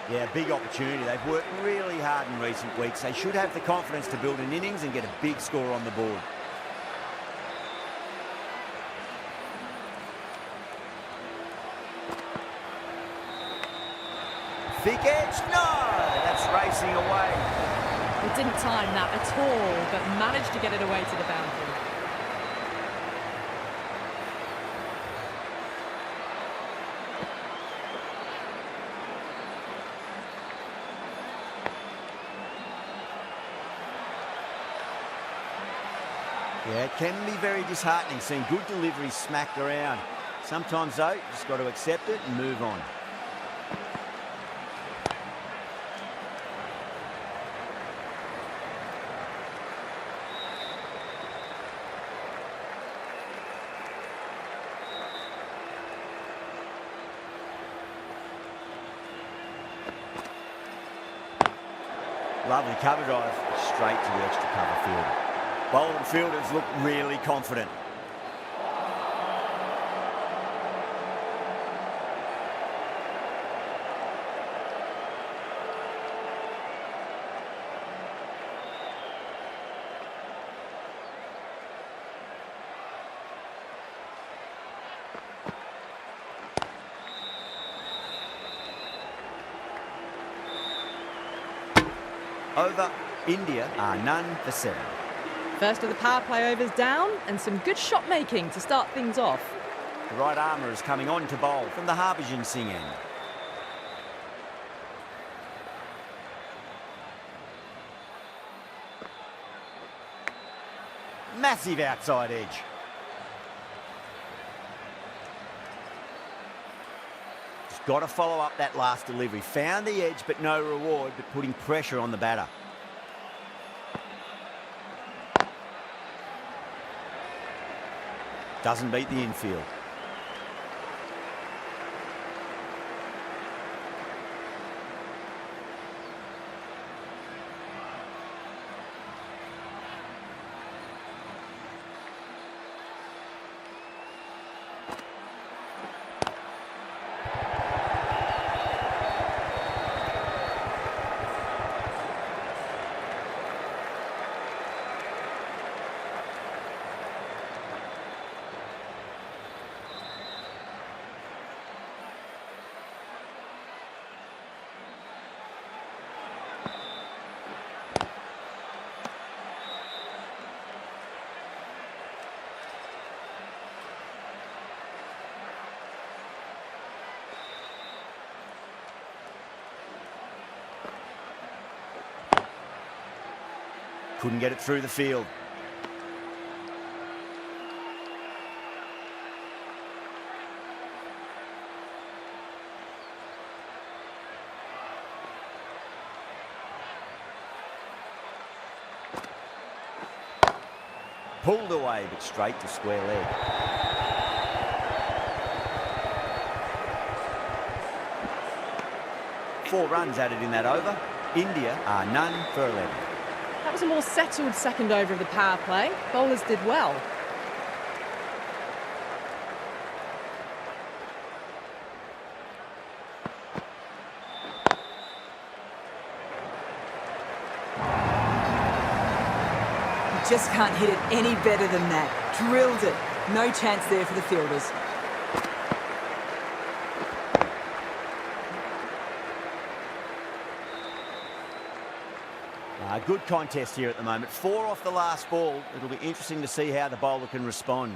Yeah, big opportunity. They've worked really hard in recent weeks. They should have the confidence to build an innings and get a big score on the board. Thick edge, no! That's racing away. It didn't time that at all, but managed to get it away to the boundary. Yeah, it can be very disheartening seeing good deliveries smacked around. Sometimes, though, you just got to accept it and move on. Lovely cover drive, straight to the extra cover fielder. Bowler and fielders look really confident. Over, India are none for 7. First of the power play overs down, and some good shot making to start things off. The right armour is coming on to bowl from the Harbhajan Singh end. Massive outside edge. Just got to follow up that last delivery. Found the edge, but no reward, but putting pressure on the batter. Doesn't beat the infield. Couldn't get it through the field. Pulled away, but straight to square leg. Four runs added in that over. India are none for 11. That was a more settled second over of the power play. Bowlers did well. You just can't hit it any better than that. Drilled it. No chance there for the fielders. Good contest here at the moment. 4 off the last ball. It'll be interesting to see how the bowler can respond.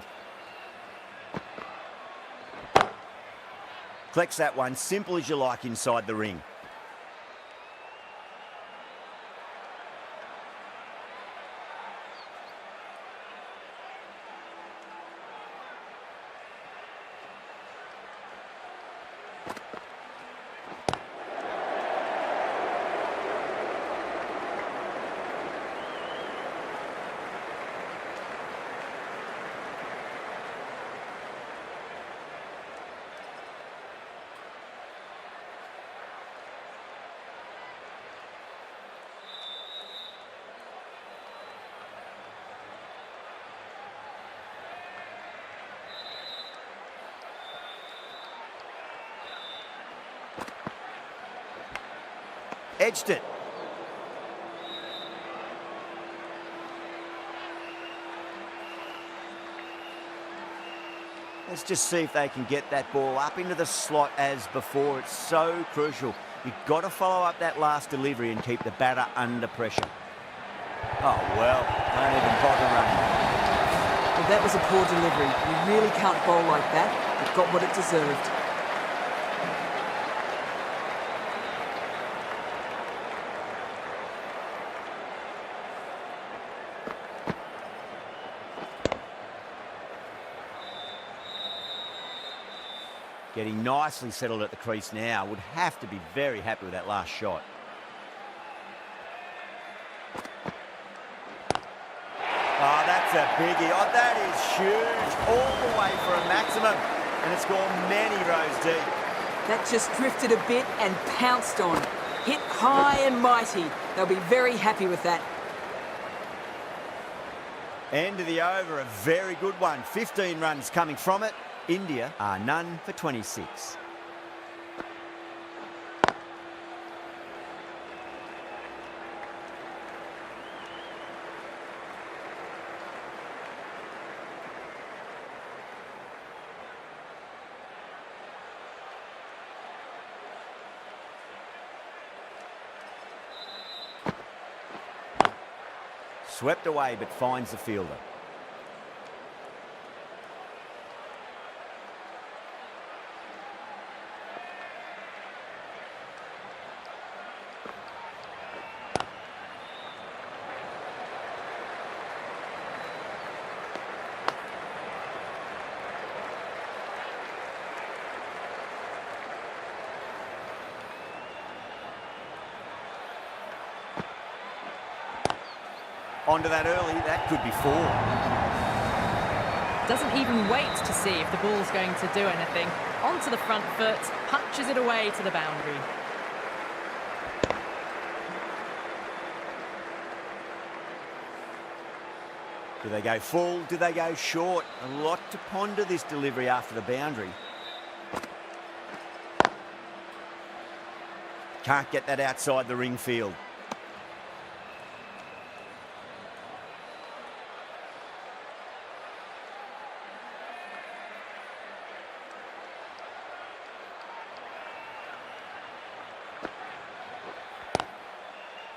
Collects that one, simple as you like inside the ring. Edged it. Let's just see if they can get that ball up into the slot as before. It's so crucial. You've got to follow up that last delivery and keep the batter under pressure. Oh, well, don't even bother running. Well, that was a poor delivery. You really can't bowl like that. It got what it deserved. Getting nicely settled at the crease now. Would have to be very happy with that last shot. Oh, that's a biggie. Oh, that is huge. All the way for a maximum. And it's gone many rows deep. That just drifted a bit and pounced on. Hit high and mighty. They'll be very happy with that. End of the over, a very good one. 15 runs coming from it. India are none for 26. Swept away but finds the fielder. Onto that early, that could be 4. Doesn't even wait to see if the ball's going to do anything. Onto the front foot, punches it away to the boundary. Do they go full? Do they go short? A lot to ponder this delivery after the boundary. Can't get that outside the ring field.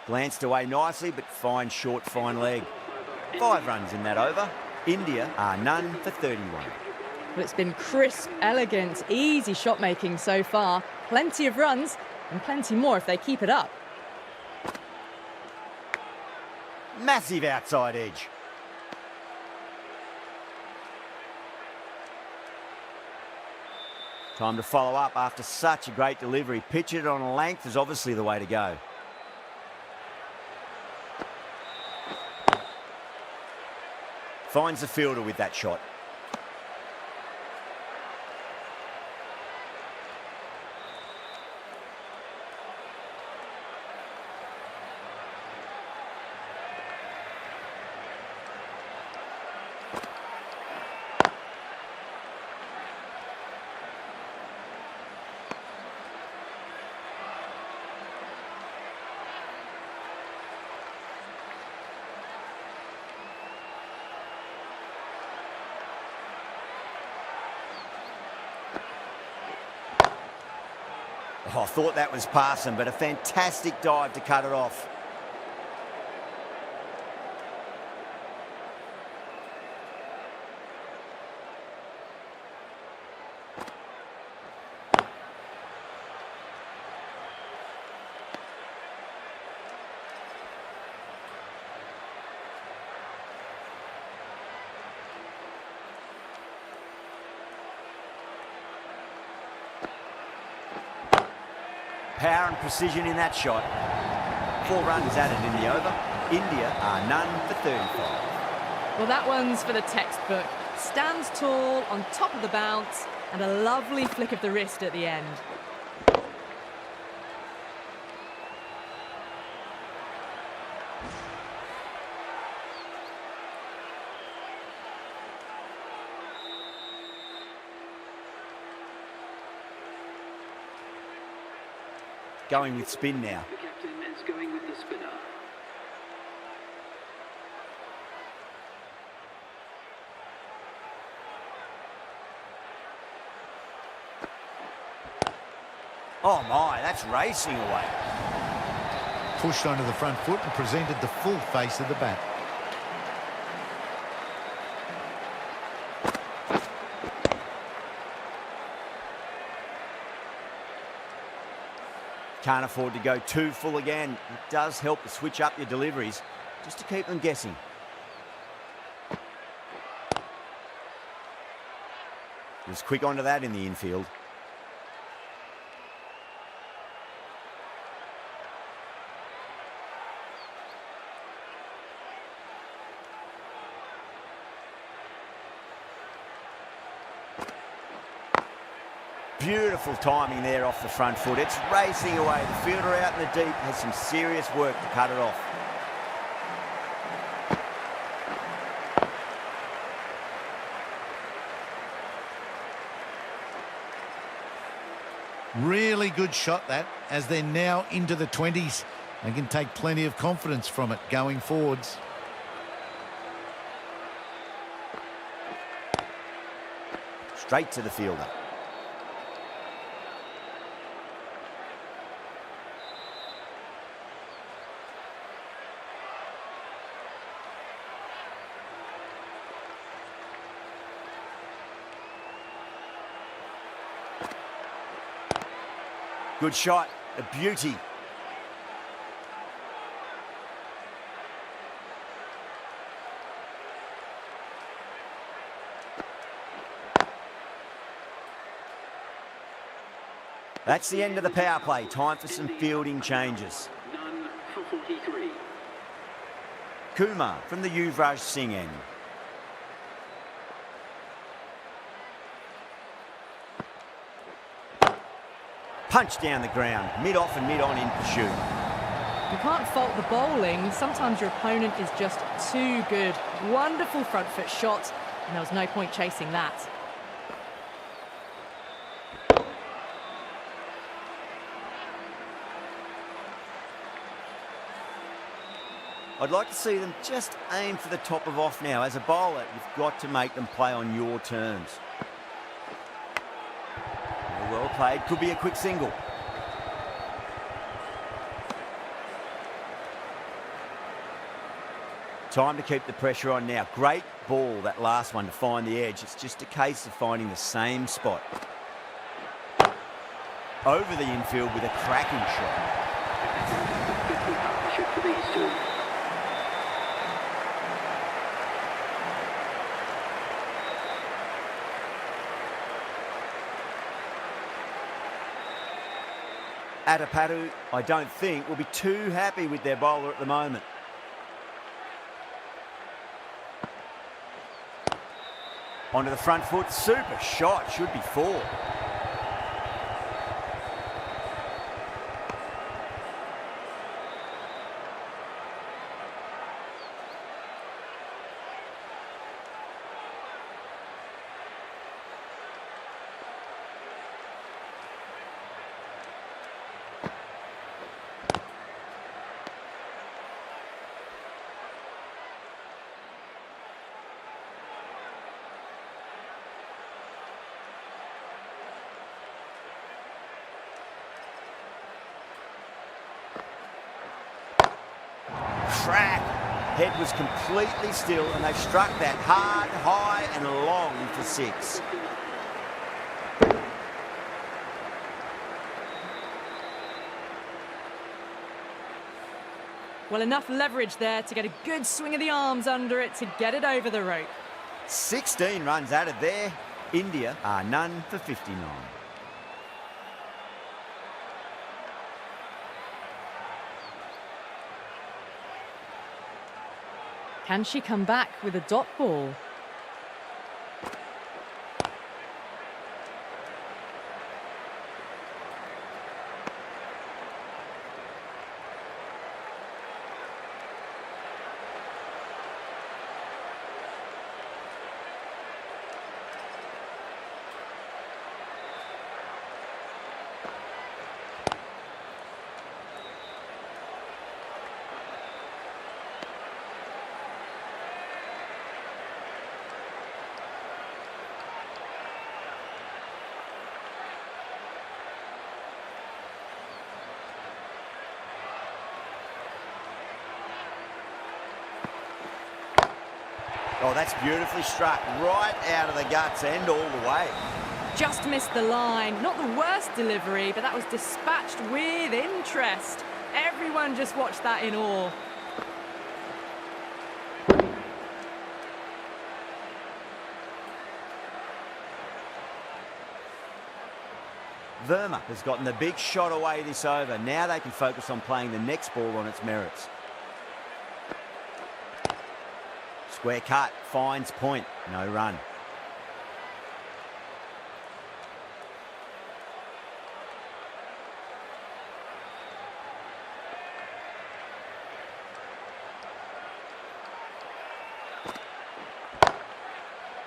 Glanced away nicely, but fine short, fine leg. 5 runs in that over. India are none for 31. But it's been crisp, elegant, easy shot making so far. Plenty of runs and plenty more if they keep it up. Massive outside edge. Time to follow up after such a great delivery. Pitch it on a length is obviously the way to go. Finds the fielder with that shot. Oh, I thought that was passing, but a fantastic dive to cut it off. Power and precision in that shot. 4 runs added in the over. India are none for 35. Well, that one's for the textbook. Stands tall, on top of the bounce, and a lovely flick of the wrist at the end. going with spin now. The captain is going with the spinner. Oh my, that's racing away. Pushed onto the front foot and presented the full face of the bat. Can't afford to go too full again. It does help to switch up your deliveries just to keep them guessing. He was quick onto that in the infield. Beautiful timing there off the front foot. It's racing away. The fielder out in the deep has some serious work to cut it off. Really good shot that, as they're now into the 20s. They can take plenty of confidence from it going forwards. Straight to the fielder. Good shot, a beauty. That's the end of the power play. Time for some fielding changes. None for 43. Kumar from the Yuvraj Singh end. Punch down the ground, mid-off and mid-on in pursuit. You can't fault the bowling. Sometimes your opponent is just too good. Wonderful front foot shot, and there was no point chasing that. I'd like to see them just aim for the top of off now. As a bowler, you've got to make them play on your terms. Well played, could be a quick single. Time to keep the pressure on now. Great ball, that last one, to find the edge. It's just a case of finding the same spot. Over the infield with a cracking shot. Good partnership for these two. Adapadu, I don't think, will be too happy with their bowler at the moment. Onto the front foot, super shot, should be 4. Crack. Head was completely still and they struck that hard, high and long for 6. Well, enough leverage there to get a good swing of the arms under it to get it over the rope. 16 runs added there. India are none for 59. Can she come back with a dot ball? Oh, that's beautifully struck. Right out of the guts and all the way. Just missed the line. Not the worst delivery, but that was dispatched with interest. Everyone just watched that in awe. Verma has gotten the big shot away this over. Now they can focus on playing the next ball on its merits. Square cut, finds point, no run.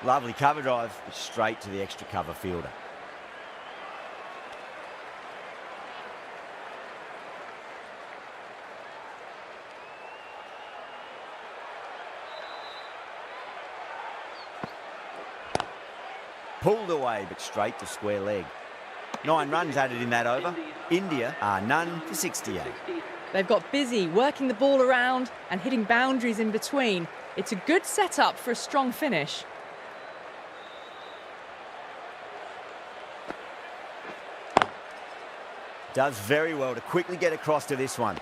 Lovely cover drive, straight to the extra cover fielder. Pulled away, but straight to square leg. 9 runs added in that over. India are none for 68. They've got busy working the ball around and hitting boundaries in between. It's a good setup for a strong finish. Does very well to quickly get across to this one.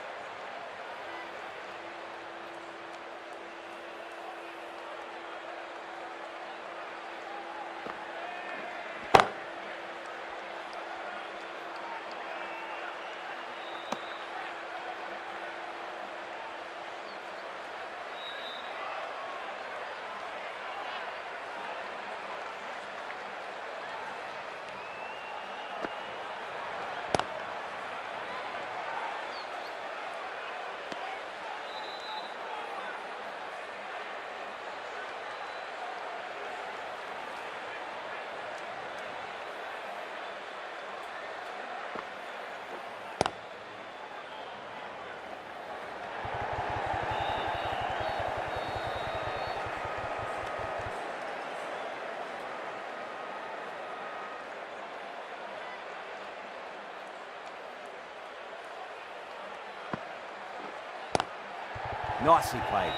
Nicely played.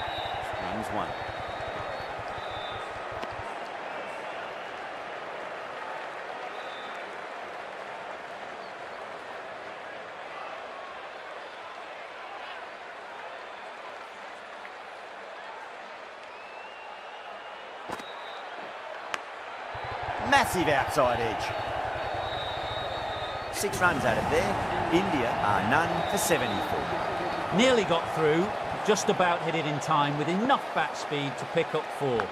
Rings one. Massive outside edge. 6 runs added there. India are none for 74. Nearly got through. Just about hit it in time with enough bat speed to pick up 4.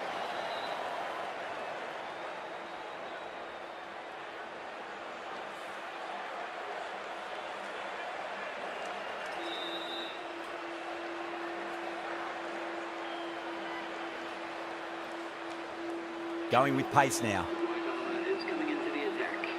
Going with pace now. Is coming into the attack.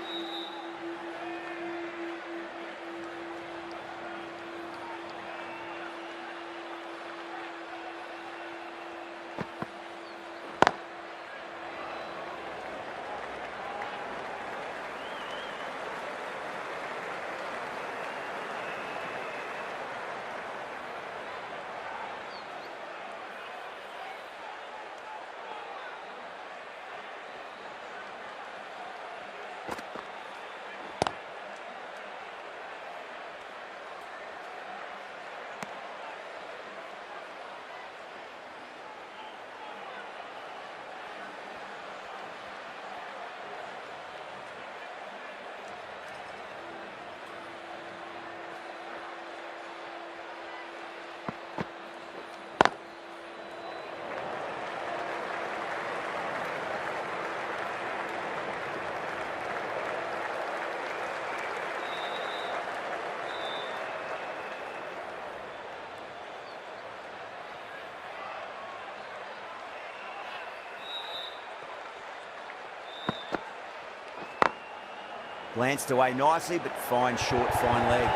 Glanced away nicely, but fine short, fine leg.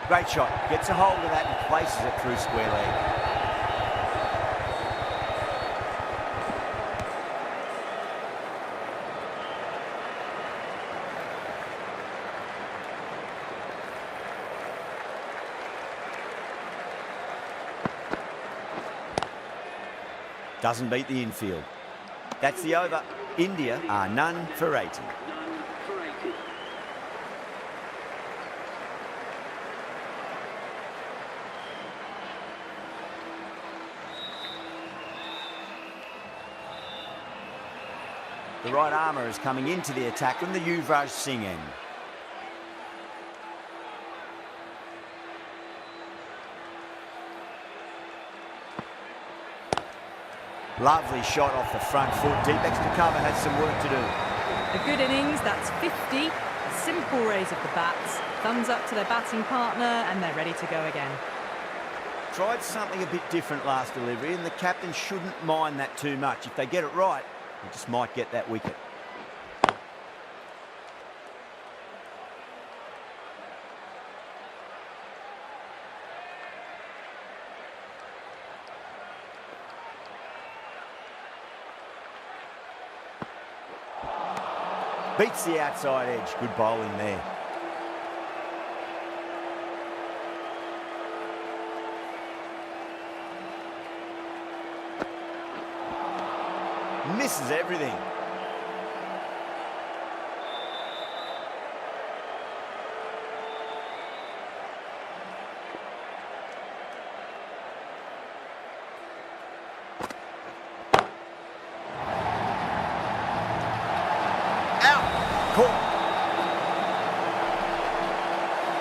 Great shot. Gets a hold of that and places it through square leg. Doesn't beat the infield. That's the over. India are none for 80. None for 80. The right armour is coming into the attack from the Yuvraj Singh end. Lovely shot off the front foot. Deep extra cover has some work to do. A good innings, that's 50. A simple raise of the bats. Thumbs up to their batting partner and they're ready to go again. Tried something a bit different last delivery and the captain shouldn't mind that too much. If they get it right, they just might get that wicket. Beats the outside edge. Good bowling there. Misses everything.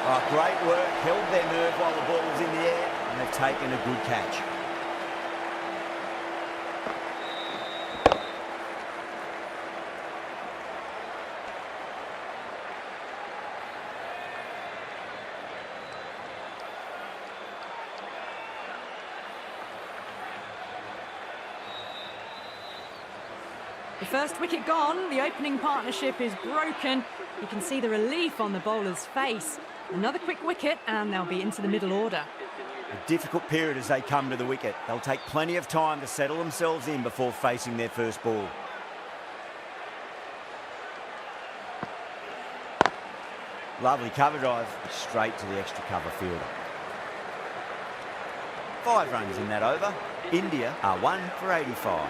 Oh, great work, held their nerve while the ball was in the air, and they've taken a good catch. The first wicket gone, the opening partnership is broken. You can see the relief on the bowler's face. Another quick wicket and they'll be into the middle order. A difficult period as they come to the wicket. They'll take plenty of time to settle themselves in before facing their first ball. Lovely cover drive, straight to the extra cover fielder. 5 runs in that over. India are 1 for 85.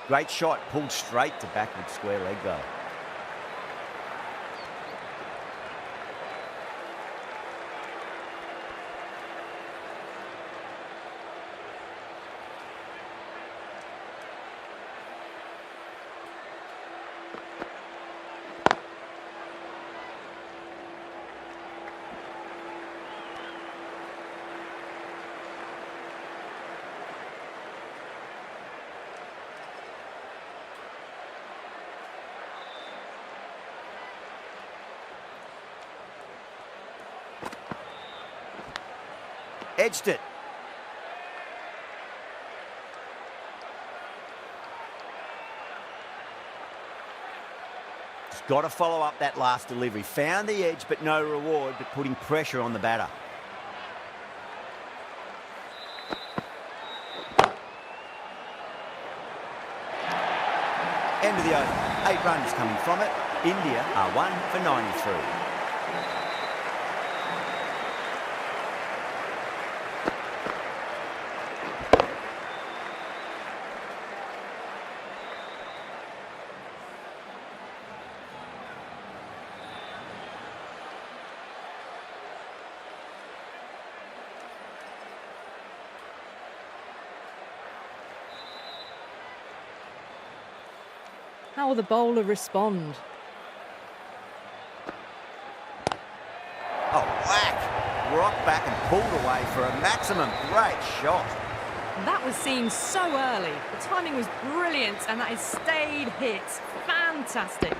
Great shot, pulled straight to backward square leg though. Edged it. Just got to follow up that last delivery. Found the edge, but no reward, but putting pressure on the batter. End into the over. 8 runs coming from it. India are 1 for 93. How will the bowler respond? Oh, whack! Rocked back and pulled away for a maximum. Great shot. That was seen so early. The timing was brilliant and that is stayed hit. Fantastic.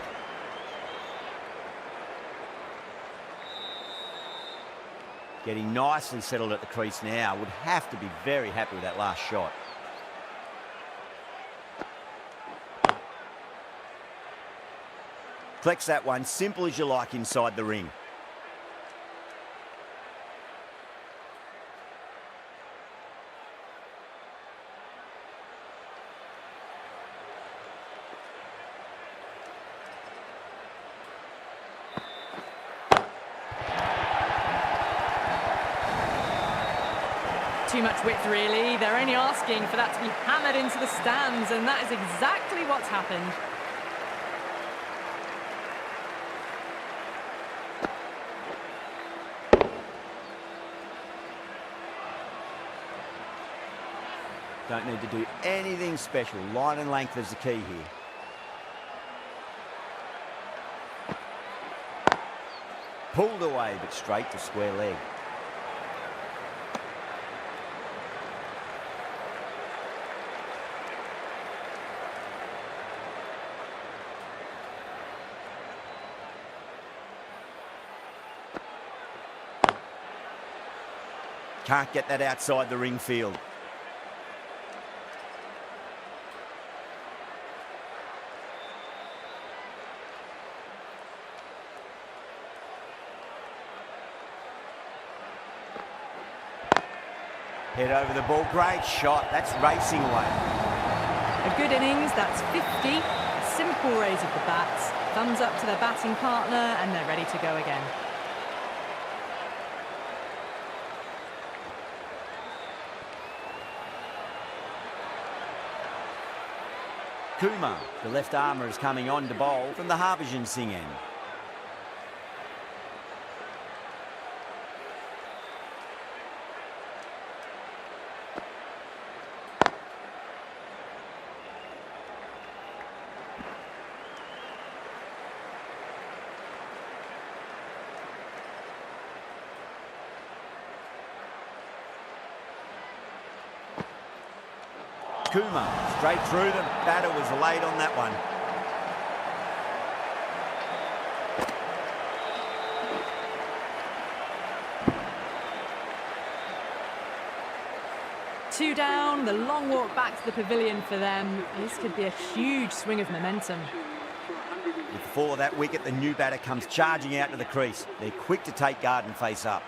Getting nicely settled at the crease now. Would have to be very happy with that last shot. Collects that one, simple as you like inside the ring. Too much width, really. They're only asking for that to be hammered into the stands, and that is exactly what's happened. Don't need to do anything special. Line and length is the key here. Pulled away, but straight to square leg. Can't get that outside the ring field. Head over the ball, great shot, that's racing away. A good innings, that's 50. A simple raise of the bats. Thumbs up to their batting partner and they're ready to go again. Kumar, the left armour, is coming on to bowl from the Harbhajan Singh end. Kumar, straight through them. Batter was late on that one. Two down, the long walk back to the pavilion for them. This could be a huge swing of momentum. Before that wicket, the new batter comes charging out to the crease. They're quick to take guard and face up.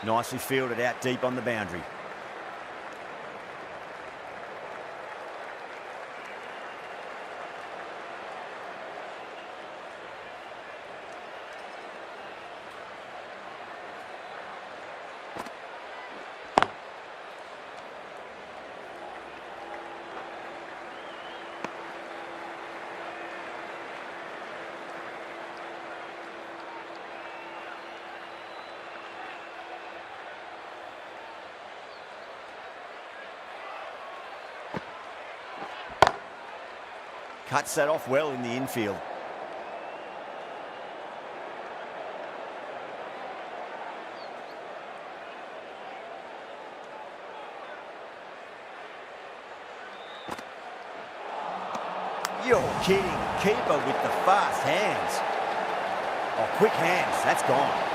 Nicely fielded out deep on the boundary. Cuts that off well in the infield. You're kidding. Keeper with the fast hands. Oh, quick hands. That's gone.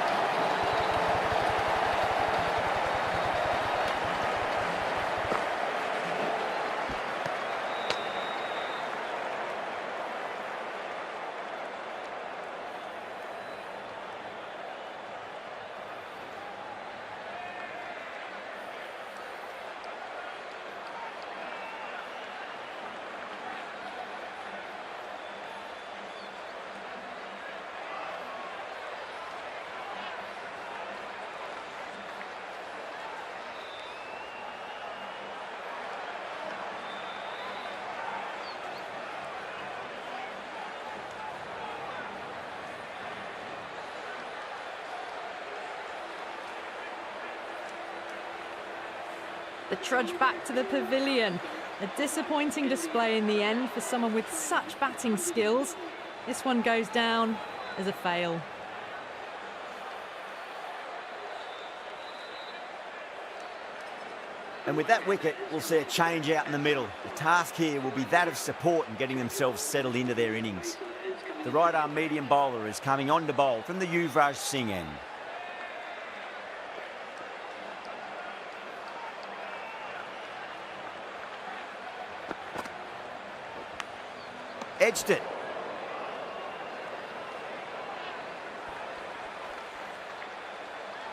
the trudge back to the pavilion. A disappointing display in the end for someone with such batting skills. This one goes down as a fail. And with that wicket, we'll see a change out in the middle. The task here will be that of support and getting themselves settled into their innings. The right-arm medium bowler is coming on to bowl from the Yuvraj Singh end. Edged it.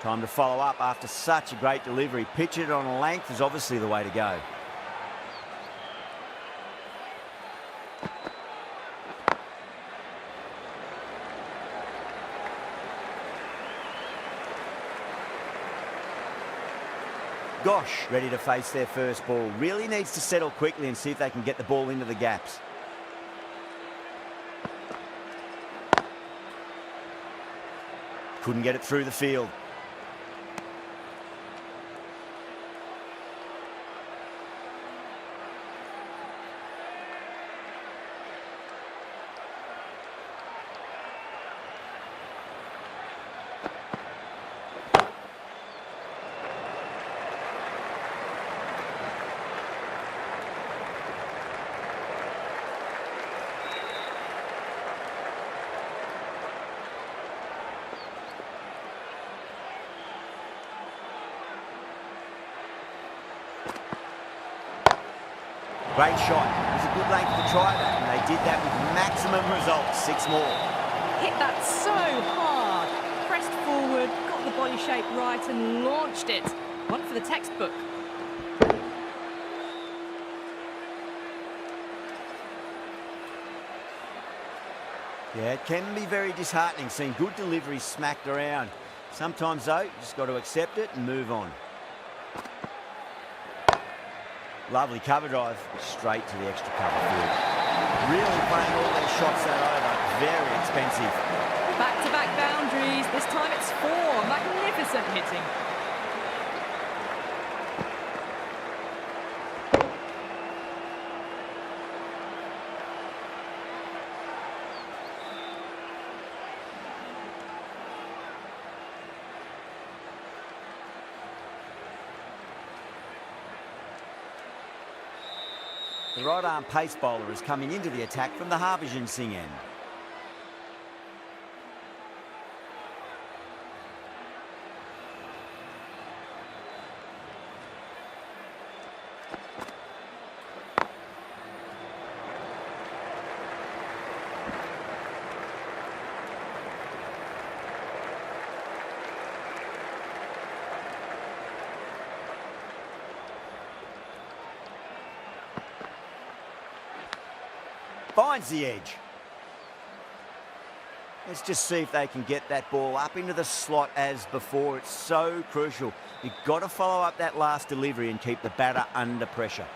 Time to follow up after such a great delivery. Pitch it on a length is obviously the way to go. Gosh, ready to face their first ball. Really needs to settle quickly and see if they can get the ball into the gaps. Couldn't get it through the field. Great shot. It was a good length to try that, and they did that with maximum results. 6 more. Hit that so hard. Pressed forward, got the body shape right and launched it. One for the textbook. Yeah, it can be very disheartening seeing good deliveries smacked around. Sometimes, though, you just got to accept it and move on. Lovely cover drive, straight to the extra cover field. Really playing all their shots that over. Very expensive. Back-to-back boundaries. This time it's 4. Magnificent hitting. The right-arm pace bowler is coming into the attack from the Harbhajan Singh end. Finds the edge. Let's just see if they can get that ball up into the slot as before. It's so crucial. You've got to follow up that last delivery and keep the batter under pressure.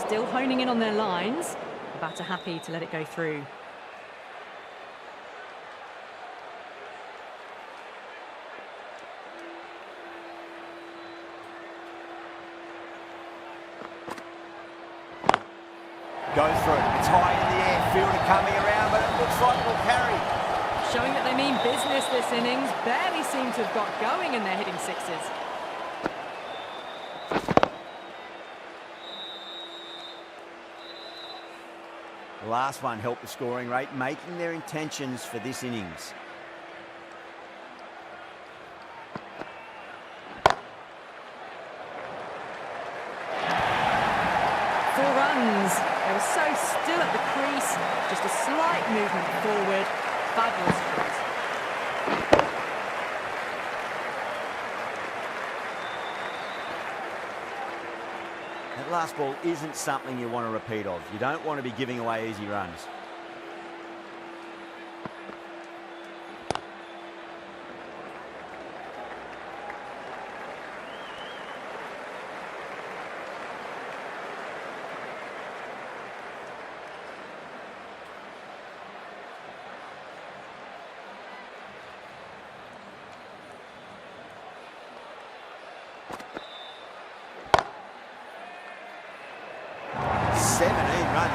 Still honing in on their lines. The batter happy to let it go through. Goes for it. It's high in the air. Fielder coming around, but it looks like it'll carry. Showing that they mean business this innings. Barely seem to have got going and they're hitting sixes. The last one helped the scoring rate, making their intentions for this innings. They were so still at the crease, just a slight movement forward. Fabulous shot. That last ball isn't something you want to repeat of. You don't want to be giving away easy runs.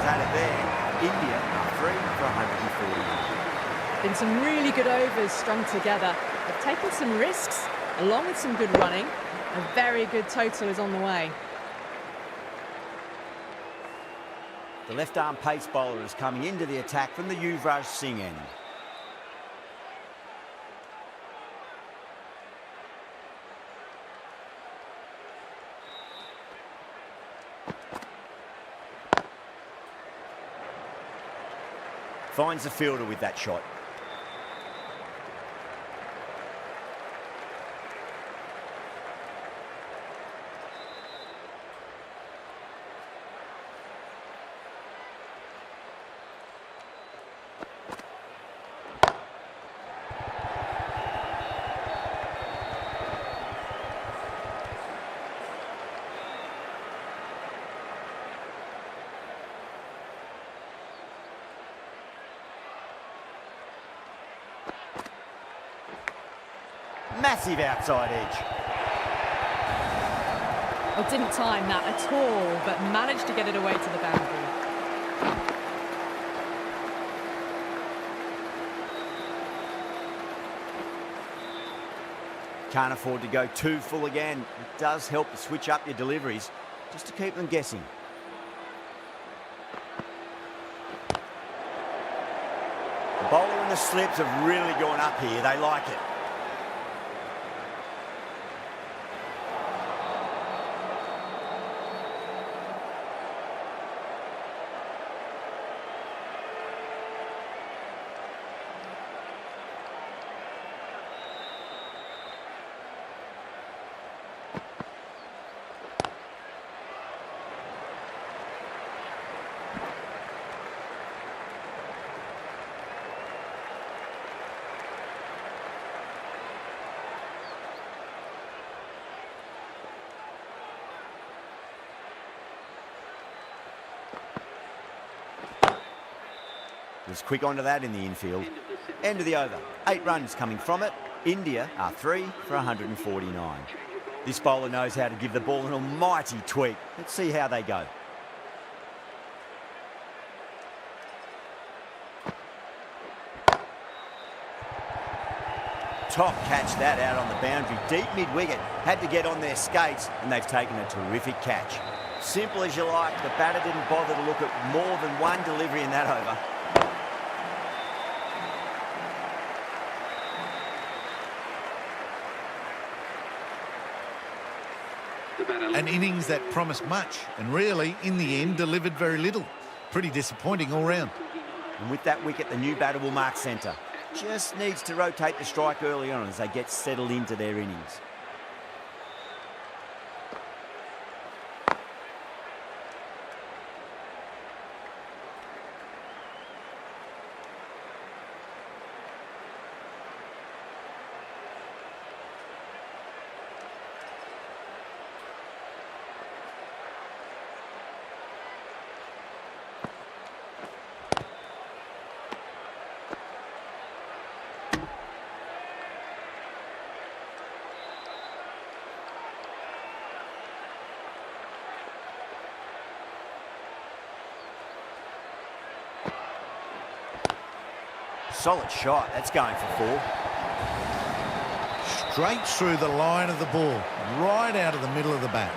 runs at it there. India are 3 for 149. Been some really good overs strung together. They've taken some risks, along with some good running. A very good total is on the way. The left-arm pace bowler is coming into the attack from the Yuvraj Singh end. Finds the fielder with that shot. Massive outside edge. Well, didn't time that at all, but managed to get it away to the boundary. Can't afford to go too full again. It does help to switch up your deliveries, just to keep them guessing. The bowler and the slips have really gone up here. They like it. Was quick onto that in the infield. End of the over. 8 runs coming from it. India are 3 for 149. This bowler knows how to give the ball an almighty tweak. Let's see how they go. Top catch that out on the boundary. Deep mid-wicket. Had to get on their skates, and they've taken a terrific catch. Simple as you like. The batter didn't bother to look at more than one delivery in that over. An innings that promised much and really, in the end, delivered very little. Pretty disappointing all round. And with that wicket, the new batter will mark centre. Just needs to rotate the strike early on as they get settled into their innings. Solid shot. That's going for 4. Straight through the line of the ball, right out of the middle of the bat.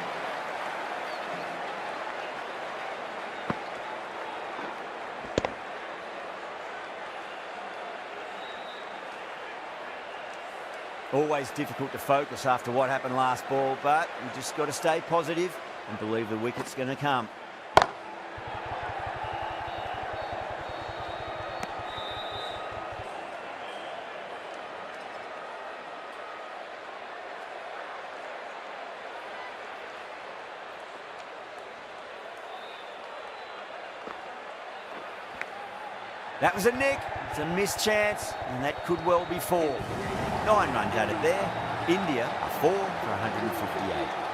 Always difficult to focus after what happened last ball, but you just got to stay positive and believe the wicket's going to come. That was a nick. It's a missed chance, and that could well be 4. 9 runs at it there. India are 4 for 158.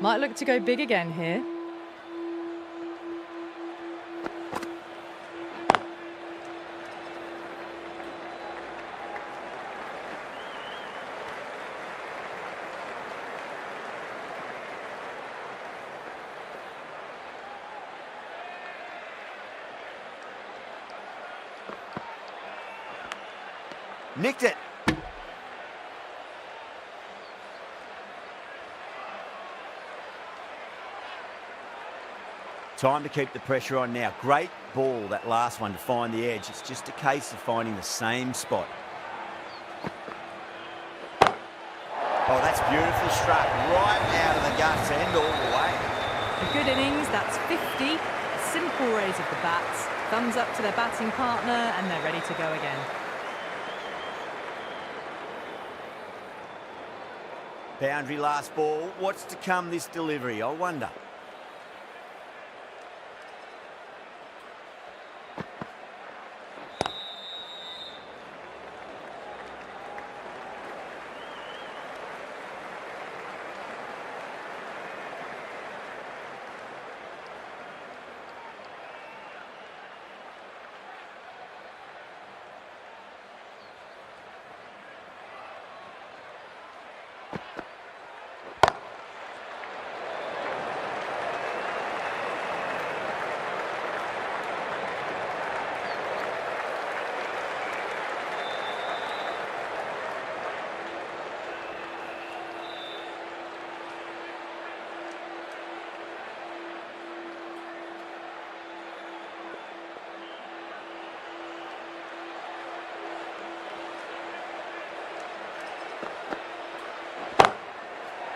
Might look to go big again here. Nicked it. Time to keep the pressure on now. Great ball, that last one, to find the edge. It's just a case of finding the same spot. Oh, that's beautifully struck. Right out of the guts end all the way. A good innings, that's 50. A simple raise of the bats. Thumbs up to their batting partner, and they're ready to go again. Boundary last ball. What's to come this delivery, I wonder?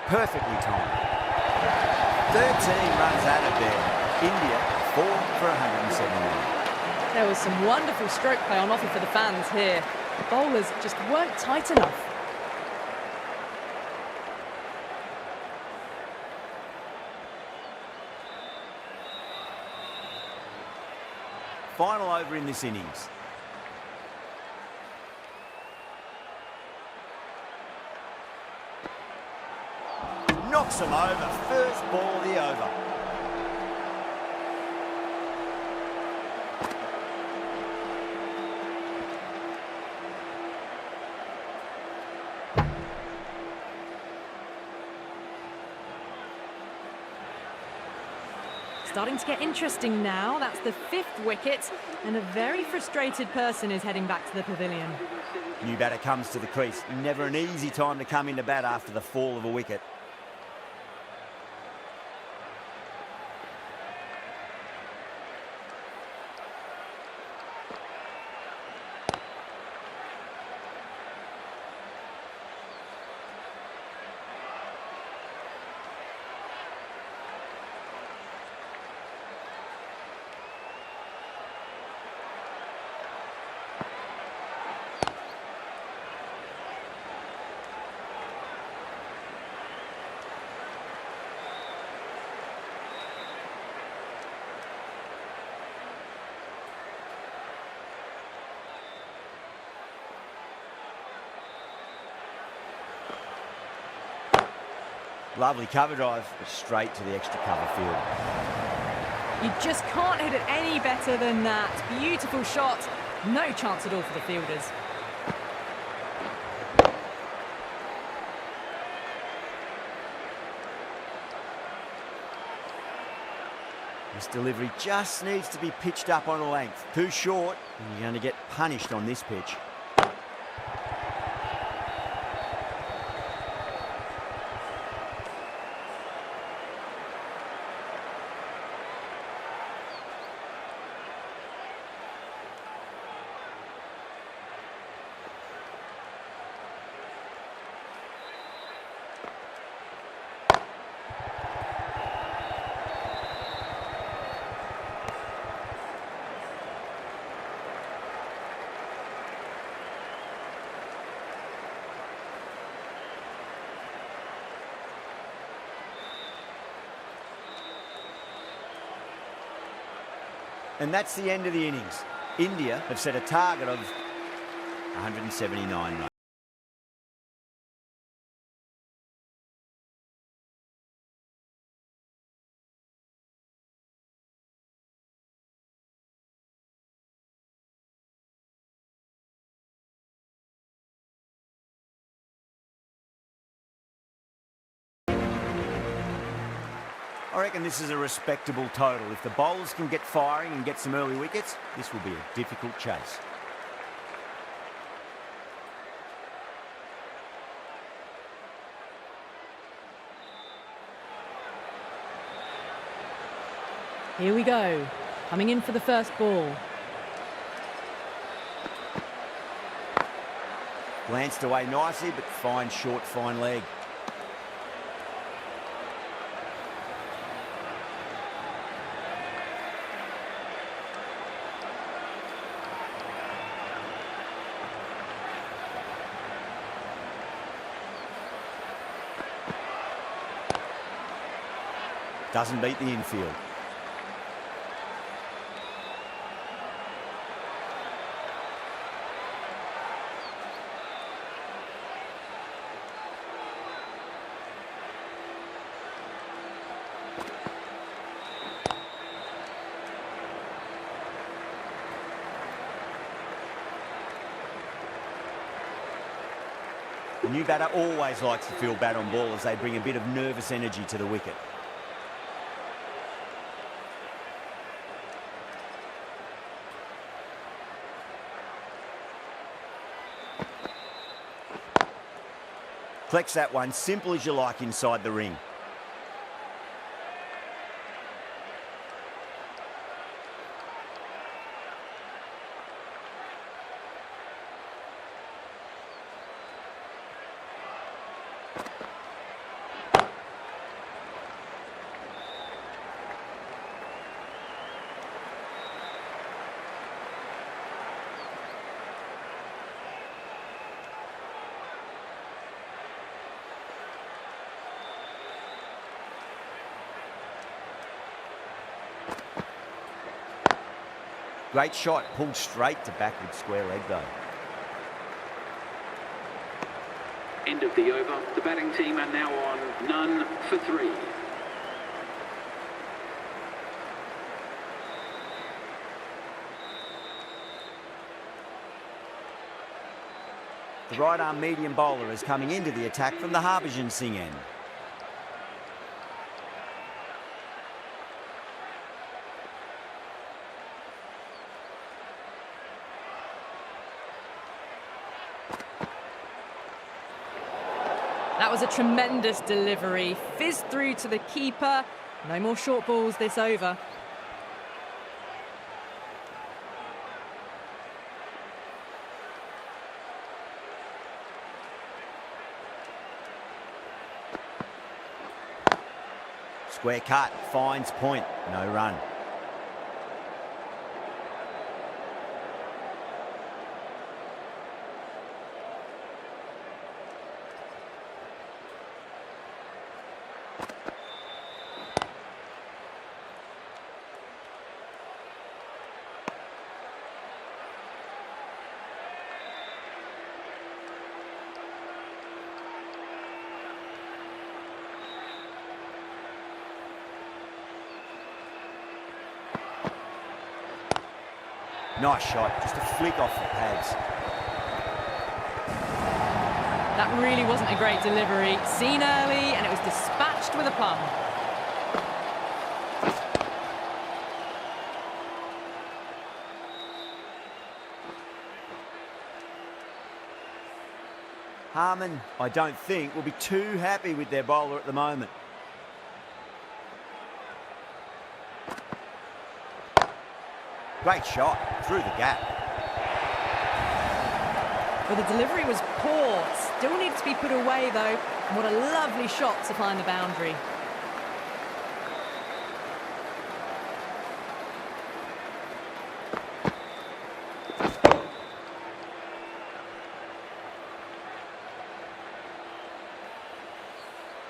Perfectly timed. 13 runs out of there. India 4 for 179. There was some wonderful stroke play on offer for the fans here. The bowlers just weren't tight enough. Final over in this innings. Knocks him over. First ball of the over. Starting to get interesting now. That's the 5th wicket, and a very frustrated person is heading back to the pavilion. New batter comes to the crease. Never an easy time to come into bat after the fall of a wicket. Lovely cover drive, straight to the extra cover field. You just can't hit it any better than that. Beautiful shot. No chance at all for the fielders. This delivery just needs to be pitched up on a length. Too short, and you're going to get punished on this pitch. And that's the end of the innings. India have set a target of 179 runs. I reckon this is a respectable total. If the bowlers can get firing and get some early wickets, this will be a difficult chase. Here we go. Coming in for the first ball. Glanced away nicely, but fine short, fine leg. Doesn't beat the infield. The new batter always likes to feel bat on ball as they bring a bit of nervous energy to the wicket. Collects that one, simple as you like inside the ring. Great shot, pulled straight to backward square leg though. End of the over. The batting team are now on none for 3. The right arm medium bowler is coming into the attack from the Harbhajan Singh end. That was a tremendous delivery. Fizzed through to the keeper. No more short balls this over. Square cut, finds point, no run. Nice shot, just a flick off the pads. That really wasn't a great delivery. Seen early, and it was dispatched with a plum. Harman, I don't think, will be too happy with their bowler at the moment. Great shot, through the gap. Well, the delivery was poor. Still needs to be put away, though. And what a lovely shot to find the boundary.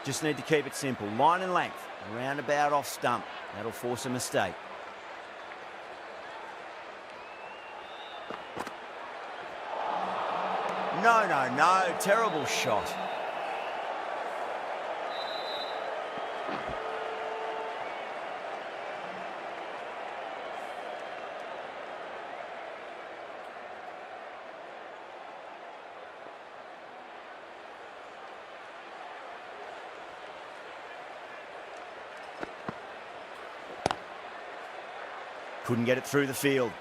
Just need to keep it simple. Line and length, around about off stump. That'll force a mistake. No, no, no. Terrible shot. couldn't get it through the field.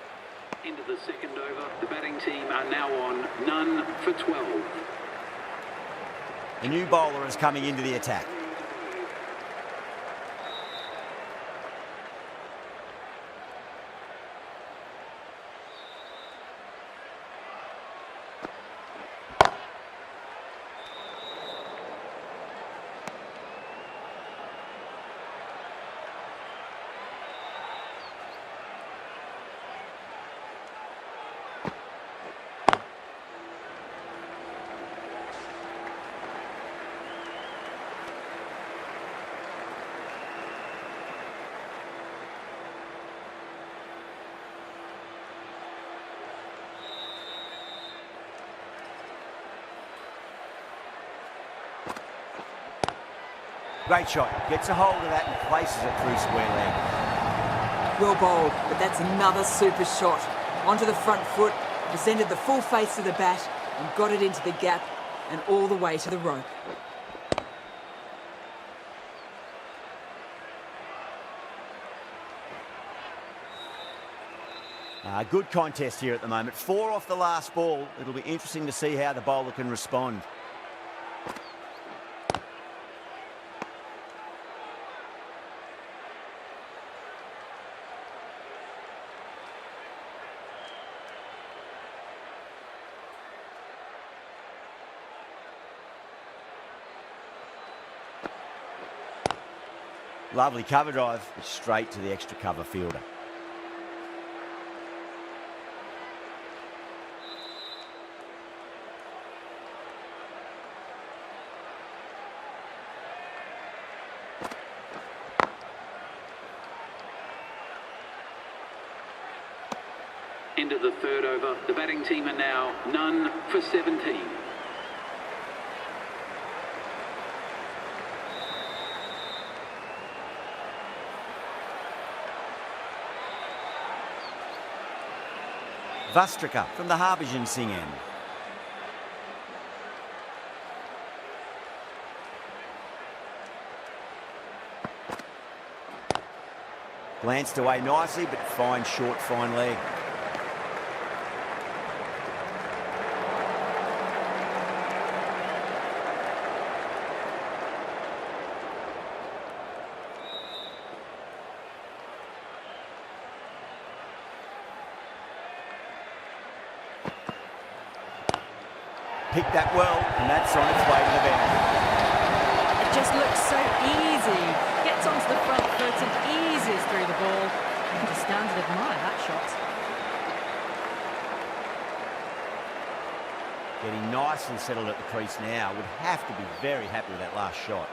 Into the second over, the batting team are now on none for 12. The new bowler is coming into the attack. Great shot. Gets a hold of that and places it through square leg. Well bowled, but that's another super shot. Onto the front foot, presented the full face of the bat and got it into the gap and all the way to the rope. Good contest here at the moment. 4 off the last ball. It'll be interesting to see how the bowler can respond. Lovely cover drive, straight to the extra cover fielder. Into the third over, the batting team are now none for 17. Vastrika from the Harbhajan Singh end. Glanced away nicely, but fine short, fine leg. Picked that well, and that's on its way to the boundary. It just looks so easy. Gets onto the front foot and eases through the ball. You can just stand and admire that shot. Getting nice and settled at the crease now. Would have to be very happy with that last shot.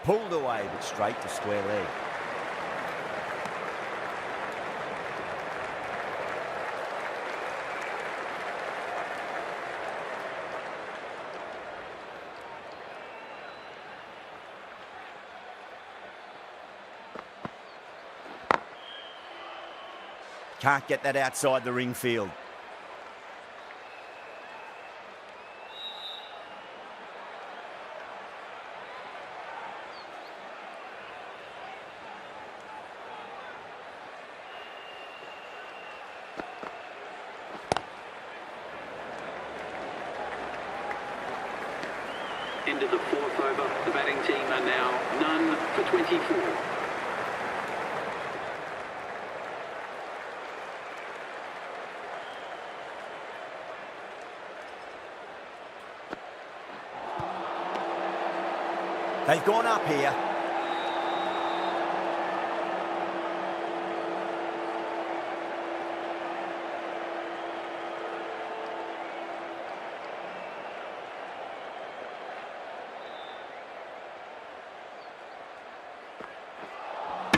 Pulled away, but straight to square leg. Can't get that outside the ring field. Into the fourth over, the batting team are now none for 24. They've gone up here.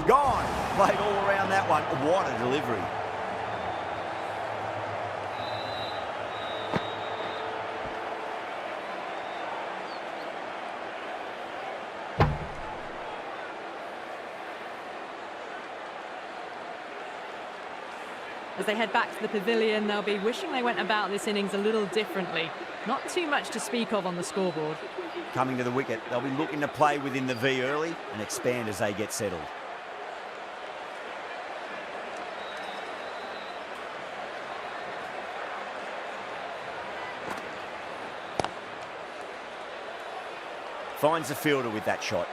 Gone. Played all around that one. What a delivery. As they head back to the pavilion, they'll be wishing they went about this innings a little differently. Not too much to speak of on the scoreboard. Coming to the wicket, they'll be looking to play within the V early and expand as they get settled. Finds the fielder with that shot.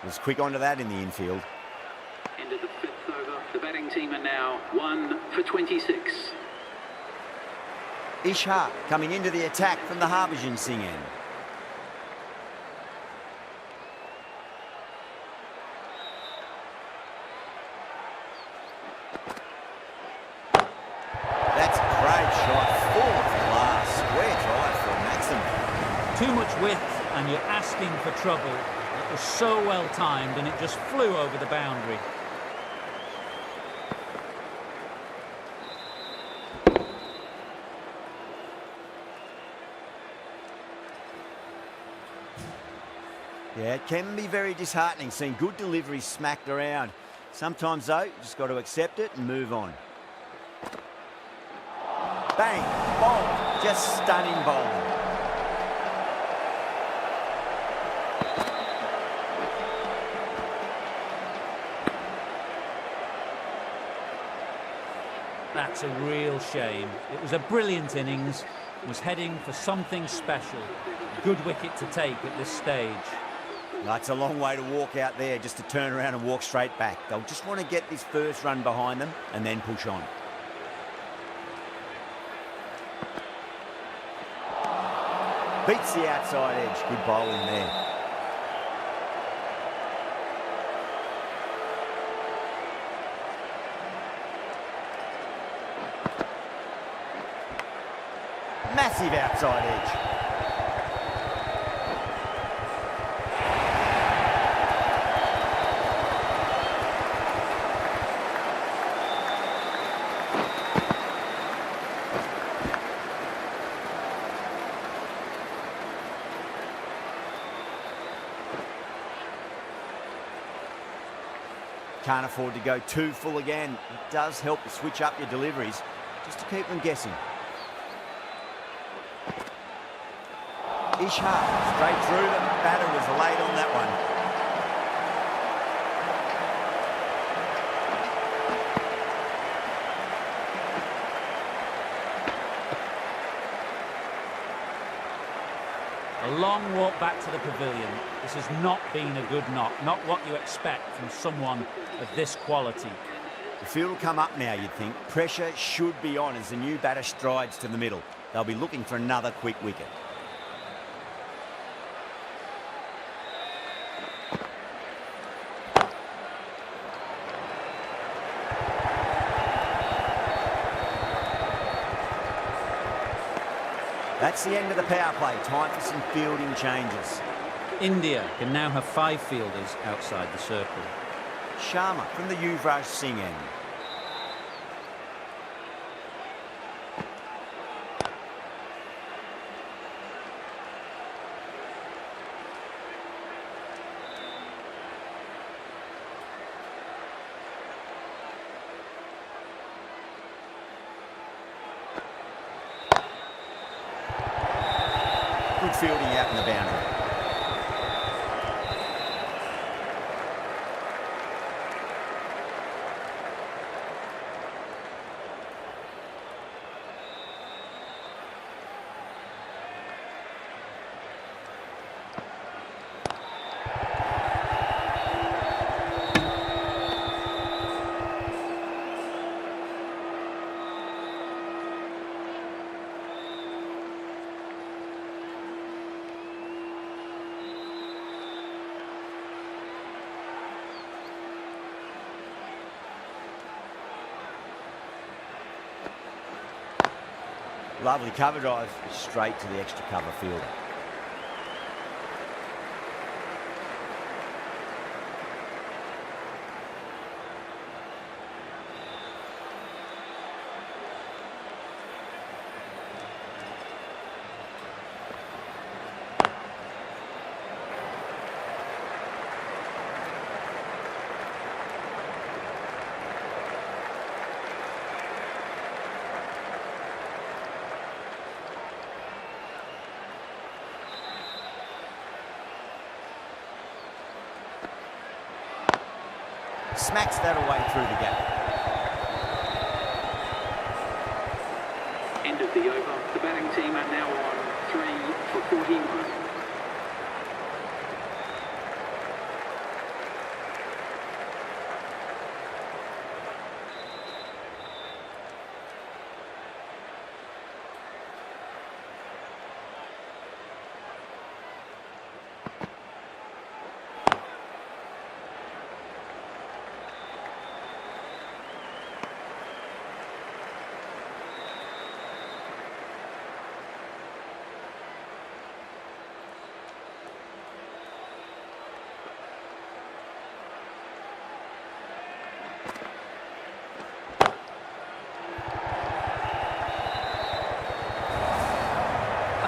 Was quick onto that in the infield. End of the 5th over. The batting team are now 1 for 26. Ishaq coming into the attack from the Harbhajan Singh end. That's a great shot. Fourth class. Square drive for Maxim. Too much width and you're asking for trouble. It was so well timed and it just flew over the boundary. Yeah, it can be very disheartening seeing good deliveries smacked around. Sometimes, though, you just got to accept it and move on. Bang! Bowled. Just stunning bowling. That's a real shame. It was a brilliant innings, was heading for something special. Good wicket to take at this stage. That's a long way to walk out there just to turn around and walk straight back. They'll just want to get this first run behind them and then push on. Beats the outside edge. Good bowling there. Massive outside edge. Can't afford to go too full again. It does help to switch up your deliveries just to keep them guessing. Ishaq straight through them. Batter was late on that one. A long walk back to the pavilion. This has not been a good knock, not what you expect from someone of this quality. The field will come up now, you'd think. Pressure should be on as the new batter strides to the middle. They'll be looking for another quick wicket. That's the end of the power play. Time for some fielding changes. India can now have 5 fielders outside the circle. Sharma from the Yuvraj Singh end. Good fielding out in the boundary. Lovely cover drive, straight to the extra cover fielder. Smacks that away through the gap. End of the over. The batting team are now on 3 for 41.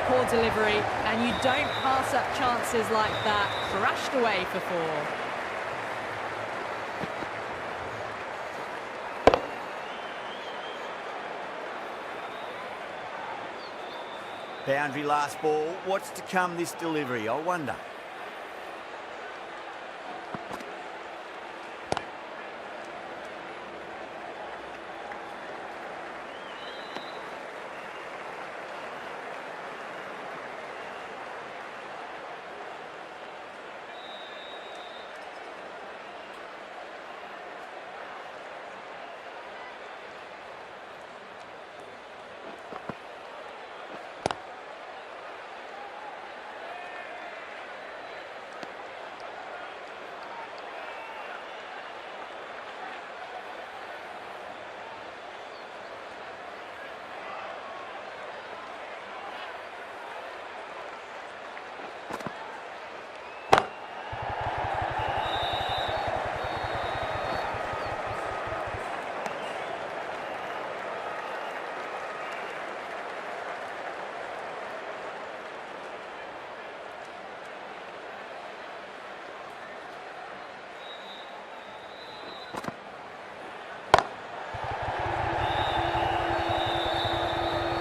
Poor delivery, and you don't pass up chances like that. Crashed away for 4. Boundary last ball. What's to come this delivery, I wonder?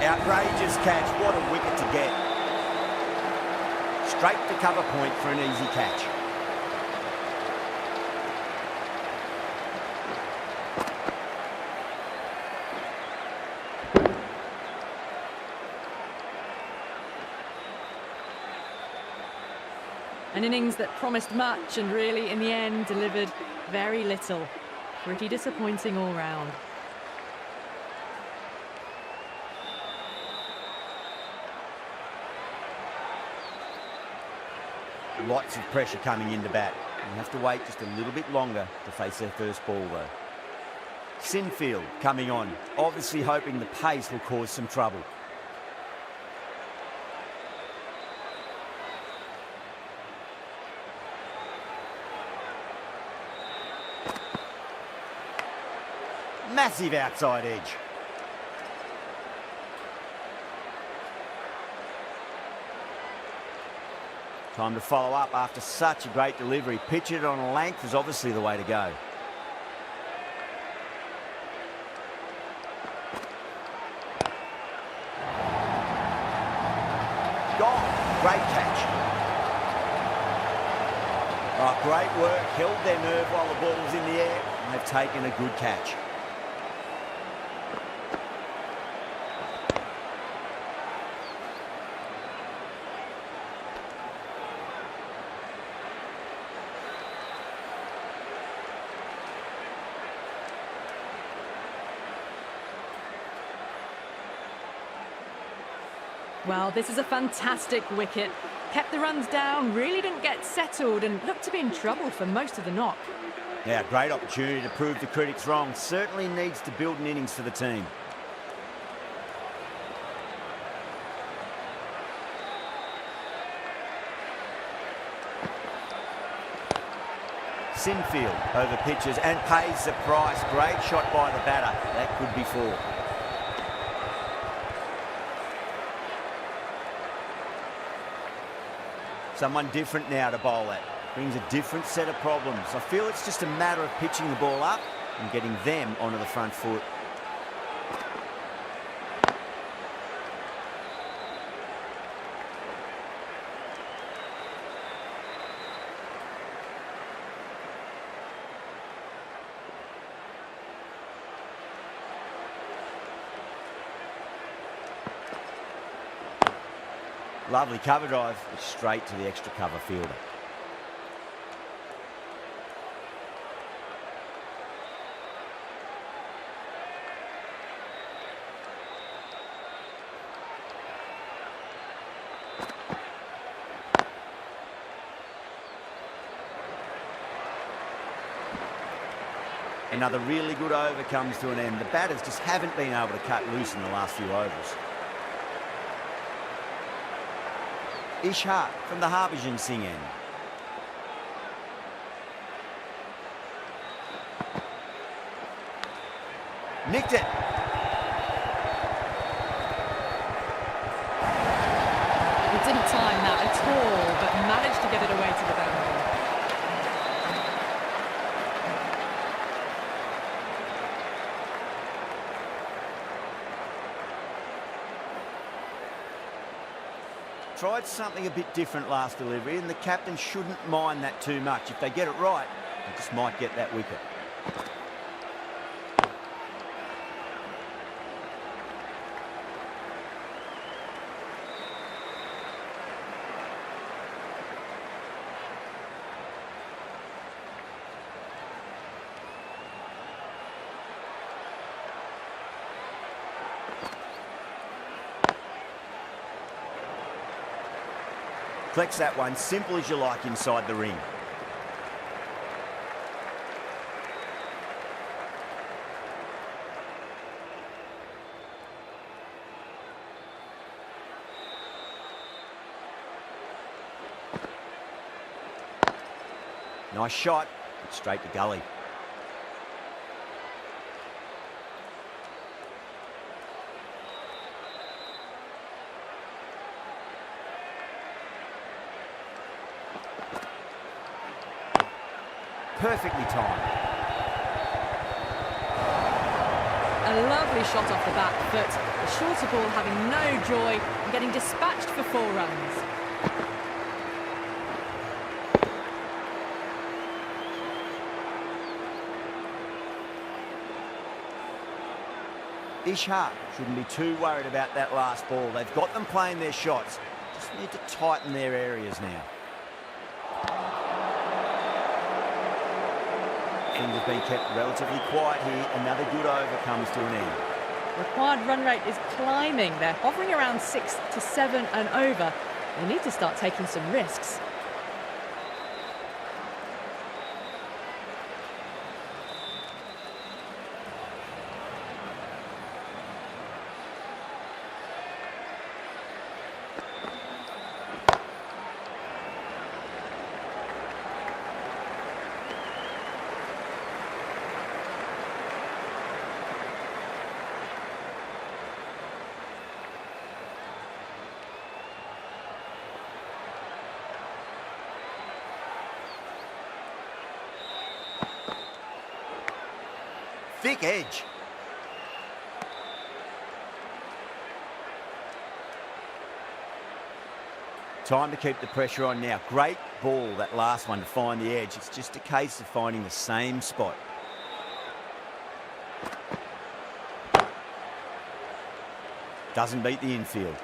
Outrageous catch, what a wicket to get. Straight to cover point for an easy catch. An innings that promised much and really, in the end, delivered very little. Pretty disappointing all round. Lots of pressure coming into bat. You have to wait just a little bit longer to face their first ball, though. Sinfield coming on, obviously hoping the pace will cause some trouble. Massive outside edge. Time to follow up after such a great delivery. Pitch it on a length is obviously the way to go. Gone. Great catch. Oh, great work. Held their nerve while the ball was in the air. And they've taken a good catch. Well, this is a fantastic wicket. Kept the runs down, really didn't get settled and looked to be in trouble for most of the knock. Yeah, great opportunity to prove the critics wrong. Certainly needs to build an innings for the team. takes infield over pitches and pays the price. Great shot by the batter. That could be 4. Someone different now to bowl at. Brings a different set of problems. I feel it's just a matter of pitching the ball up and getting them onto the front foot. Lovely cover drive, straight to the extra cover fielder. Another really good over comes to an end. The batters just haven't been able to cut loose in the last few overs. Ishaq from the Harbhajan Singh end. Nicked it. He didn't time that at all, but managed to get it away to the boundary. Tried something a bit different last delivery, and the captain shouldn't mind that too much. If they get it right, they just might get that wicket. Collects that one, simple as you like, inside the ring. Nice shot, straight to gully. Perfectly timed. A lovely shot off the back foot. The shorter ball having no joy and getting dispatched for 4 runs. Ishaq shouldn't be too worried about that last ball. They've got them playing their shots. Just need to tighten their areas now. Things have been kept relatively quiet here. Another good over comes to an end. Required run rate is climbing. They're hovering around 6 to 7 and over. They need to start taking some risks. Thick edge. Time to keep the pressure on now. Great ball, that last one, to find the edge. It's just a case of finding the same spot. Doesn't beat the infield.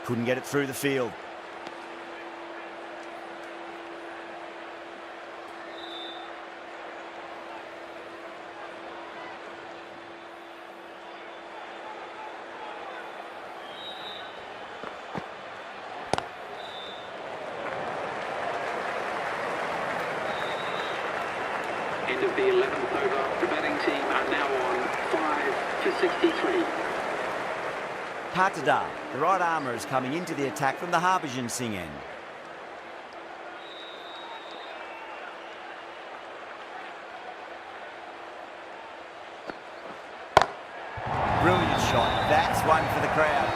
Couldn't get it through the field. End of the 11th over. The batting team are now on 5 for 63. Patadar, the right armour, is coming into the attack from the Harbhajan Singh end. Brilliant shot. That's one for the crowd.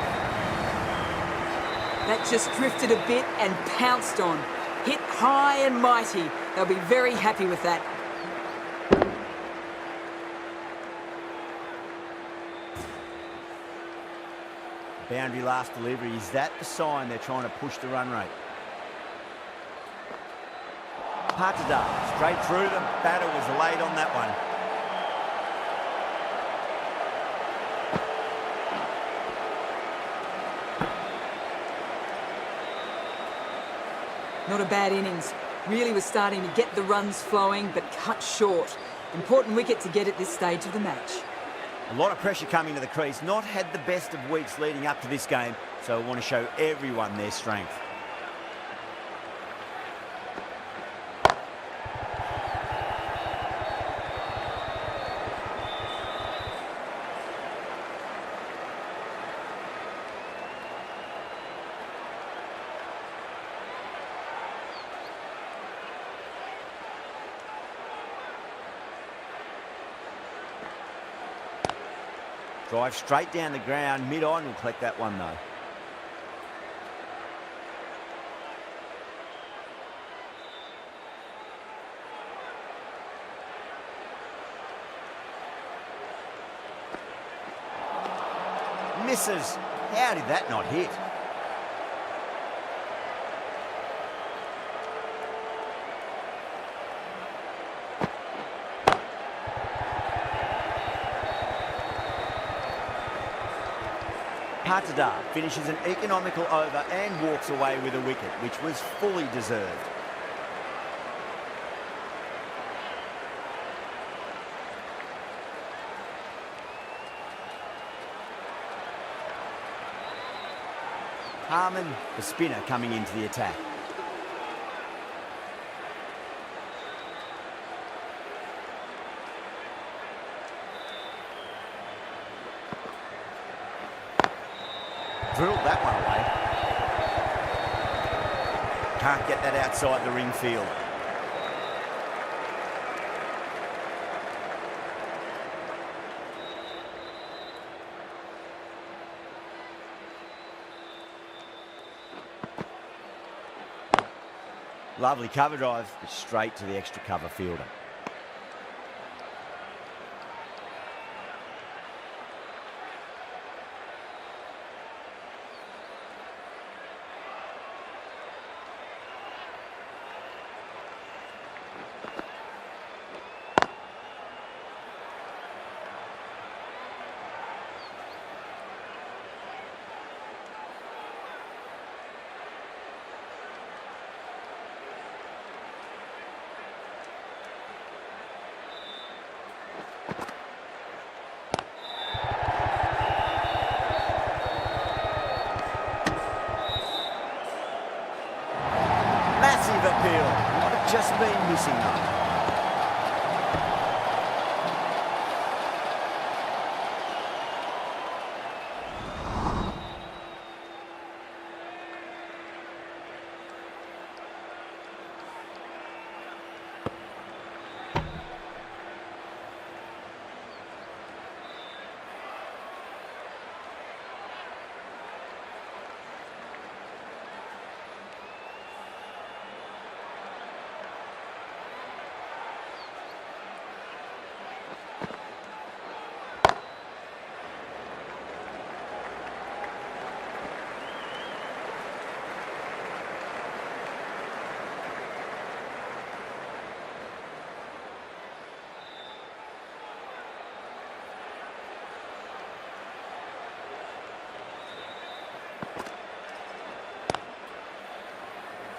That just drifted a bit and pounced on. Hit high and mighty. They'll be very happy with that. Boundary last delivery. Is that the sign they're trying to push the run rate? Patadar, straight through them. Batter was late on that one. Not a bad innings. Really was starting to get the runs flowing, but cut short. Important wicket to get at this stage of the match. A lot of pressure coming to the crease. Not had the best of weeks leading up to this game, so I want to show everyone their strength. Drive straight down the ground. Mid-on will collect that one, though. Misses. How did that not hit? Patadar finishes an economical over and walks away with a wicket, which was fully deserved. Harman, the spinner, coming into the attack. Drilled that one away. Can't get that outside the ring field. Lovely cover drive, but straight to the extra cover fielder. Massive appeal. Might have just been missing though.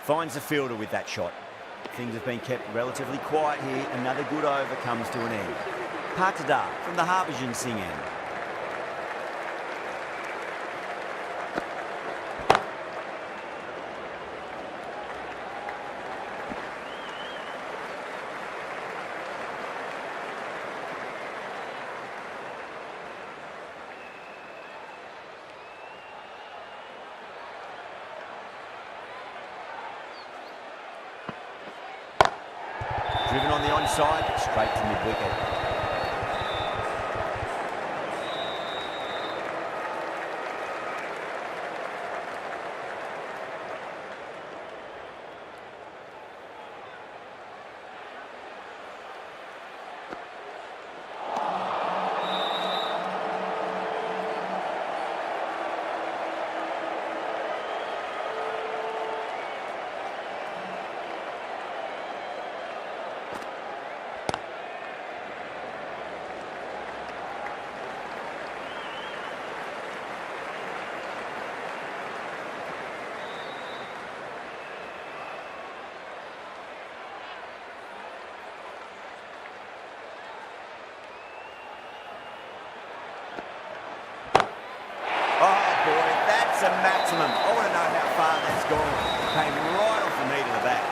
Finds the fielder with that shot. Things have been kept relatively quiet here. Another good over comes to an end. Patada from the Harbhajan Singh end. Driven on the onside, straight to mid-wicket. Oh boy, that's a maximum. I want to know how far that's gone. Came right off the meat of the bat.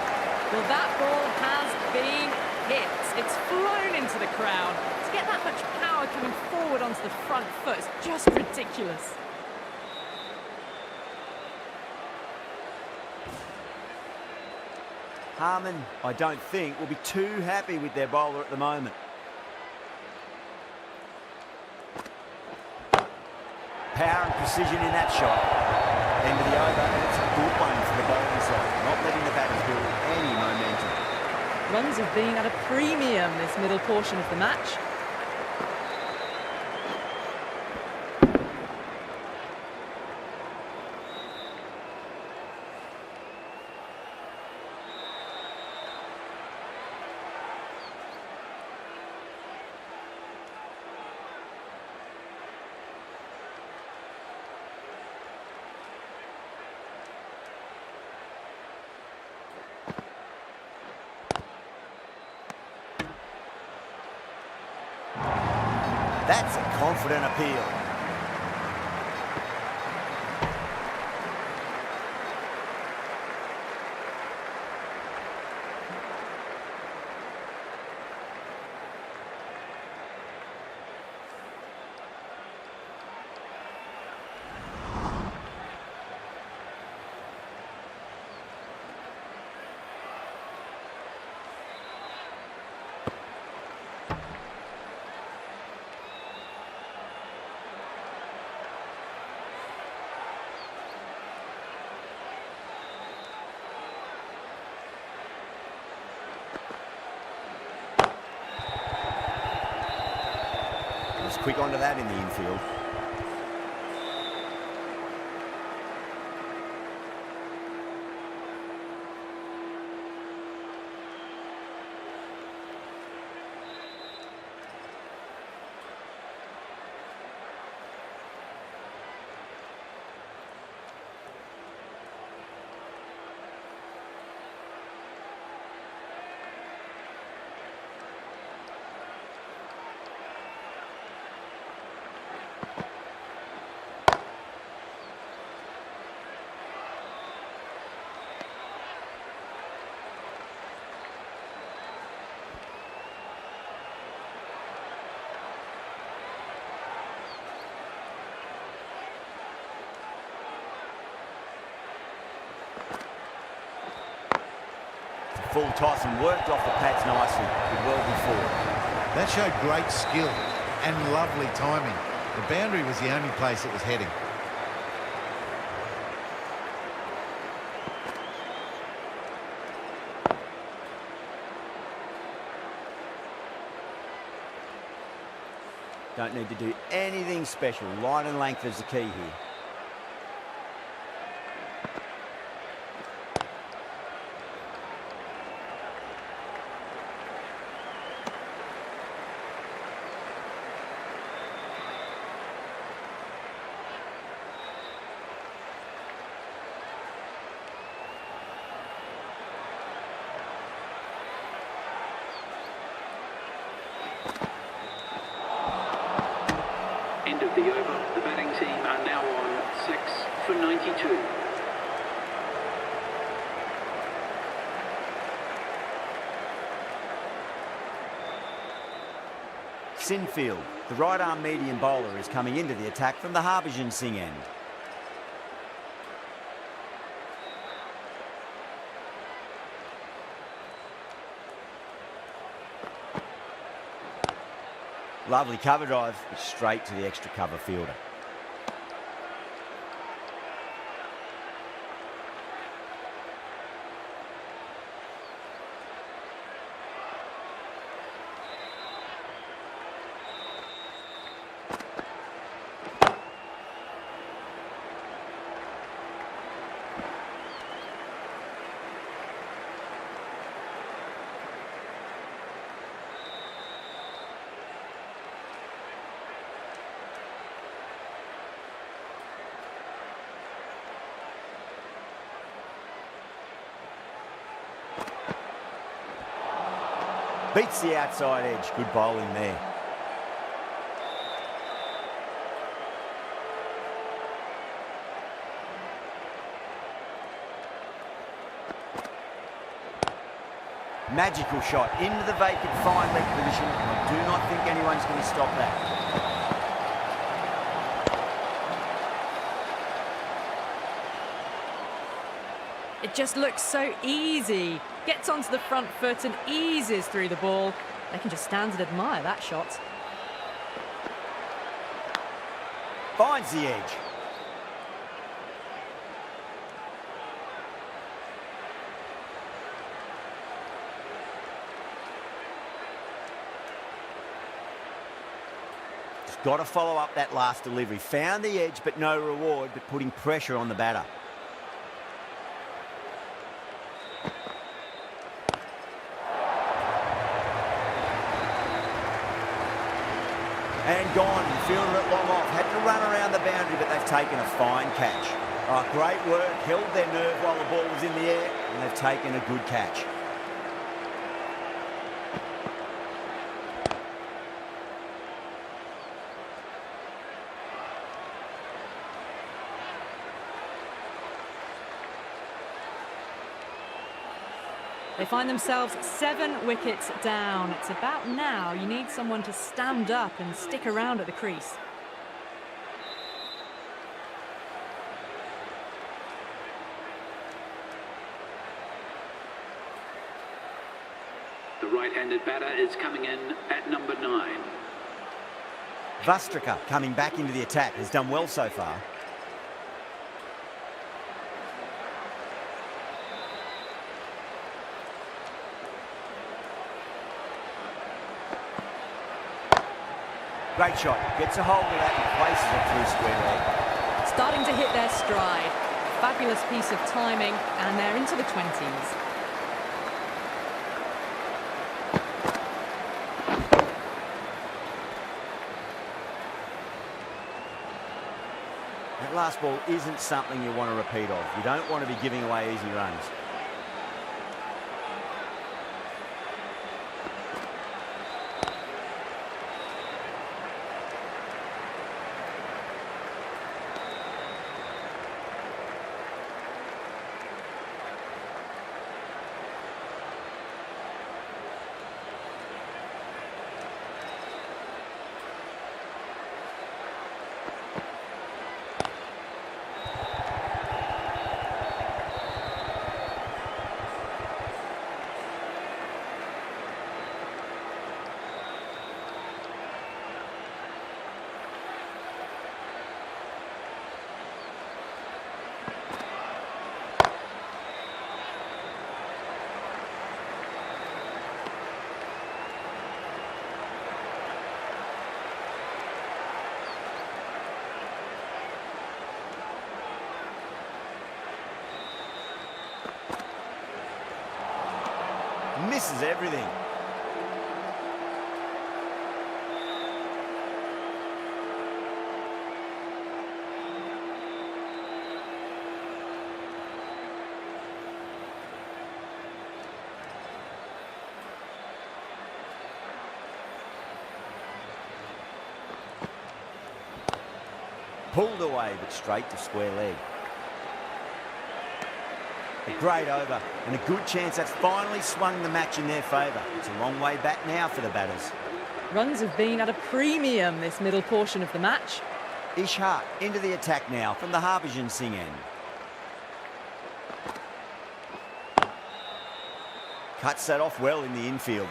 Well, that ball has been hit. It's flown into the crowd. To get that much power coming forward onto the front foot is just ridiculous. Harman, I don't think, will be too happy with their bowler at the moment. Power and precision in that shot. End of the over, and it's a good one for the bowling side. Not letting the batters build any momentum. Runs have been at a premium this middle portion of the match. That's a confident appeal. Was quick onto that in the infield. Full toss and worked off the pads nicely. Did well before. That showed great skill and lovely timing. The boundary was the only place it was heading. Don't need to do anything special. Line and length is the key here. End of the over. The batting team are now on 6 for 92. Sinfield, the right-arm medium bowler, is coming into the attack from the Harbhajan Singh end. Lovely cover drive, straight to the extra cover fielder. Beats the outside edge. Good bowling there. Magical shot into the vacant fine leg position. I do not think anyone's going to stop that. It just looks so easy. Gets onto the front foot and eases through the ball. They can just stand and admire that shot. Finds the edge. Just got to follow up that last delivery. Found the edge, but no reward, but putting pressure on the batter. And gone, fielded it long off. Had to run around the boundary, but they've taken a fine catch. Oh, great work, held their nerve while the ball was in the air, and they've taken a good catch. They find themselves 7 wickets down. It's about now you need someone to stand up and stick around at the crease. The right-handed batter is coming in at number 9. Vastrika coming back into the attack, has done well so far. Great shot, gets a hold of that and places it through square leg. Starting to hit their stride. Fabulous piece of timing, and they're into the 20s. That last ball isn't something you want to repeat of. You don't want to be giving away easy runs. Misses everything. Pulled away, but straight to square leg. A great over and a good chance that's finally swung the match in their favour. It's a long way back now for the batters. Runs have been at a premium this middle portion of the match. Ishak into the attack now from the Harbhajan Singh end. Cuts that off well in the infield.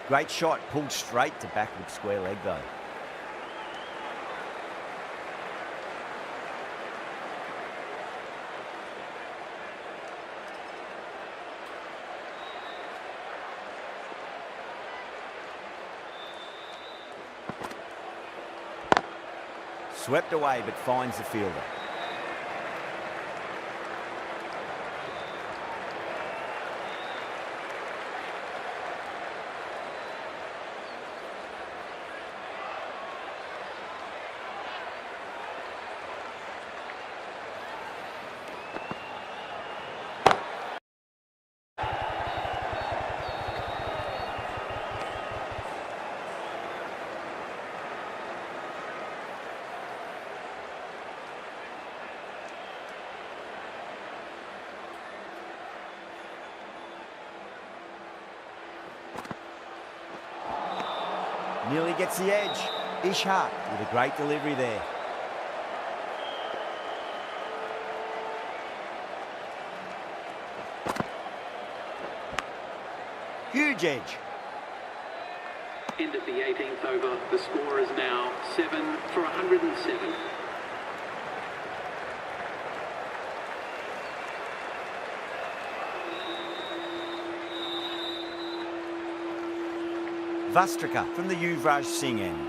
Great shot, pulled straight to backward square leg though. Swept away but finds the fielder. Nearly gets the edge. Ishak with a great delivery there. Huge edge. End of the 18th over. The score is now 7 for 107. Vastrika from the Yuvraj Singh end.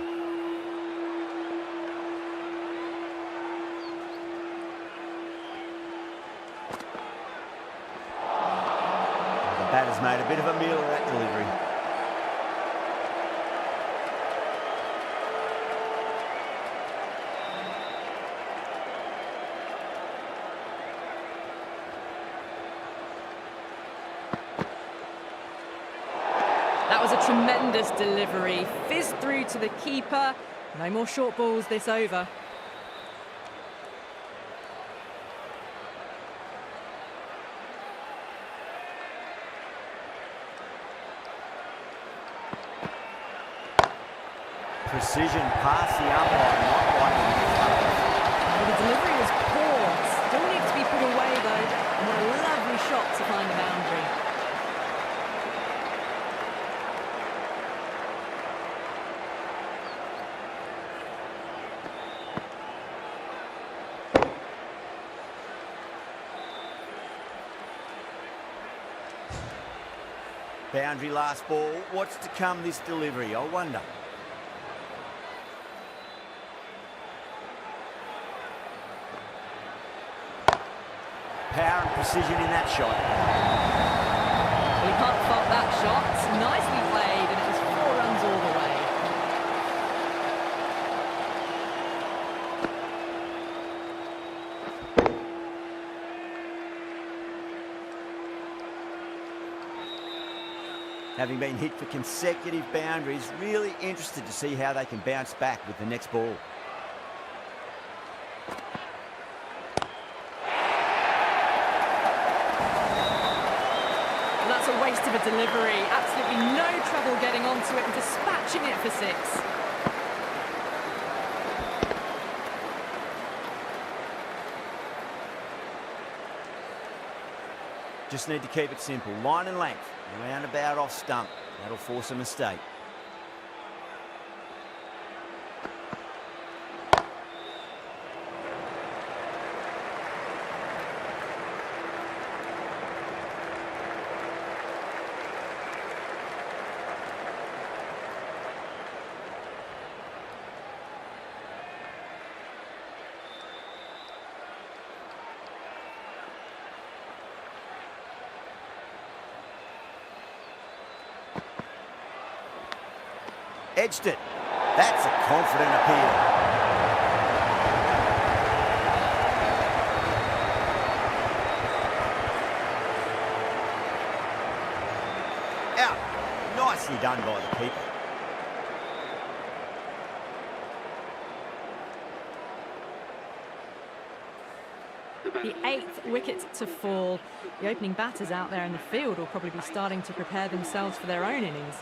The batter's made a bit of a meal of that delivery. That was a tremendous delivery. Fizzed through to the keeper. No more short balls this over. Precision past the umpire, not quite in the front. Well, the delivery was poor. Still needs to be put away though. And a lovely shot to find the boundary. Boundary last ball. What's to come this delivery, I wonder. Power and precision in that shot. Well, he can't fault that shot. Nicely played, and it was 4 runs all the way. Having been hit for consecutive boundaries, really interested to see how they can bounce back with the next ball. And that's a waste of a delivery. Absolutely no trouble getting onto it and dispatching it for 6. Just need to keep it simple. Line and length. Round about off stump. That'll force a mistake. Edged it. That's a confident appeal. nicely done by the keeper. The 8th wicket to fall. The opening batters out there in the field will probably be starting to prepare themselves for their own innings.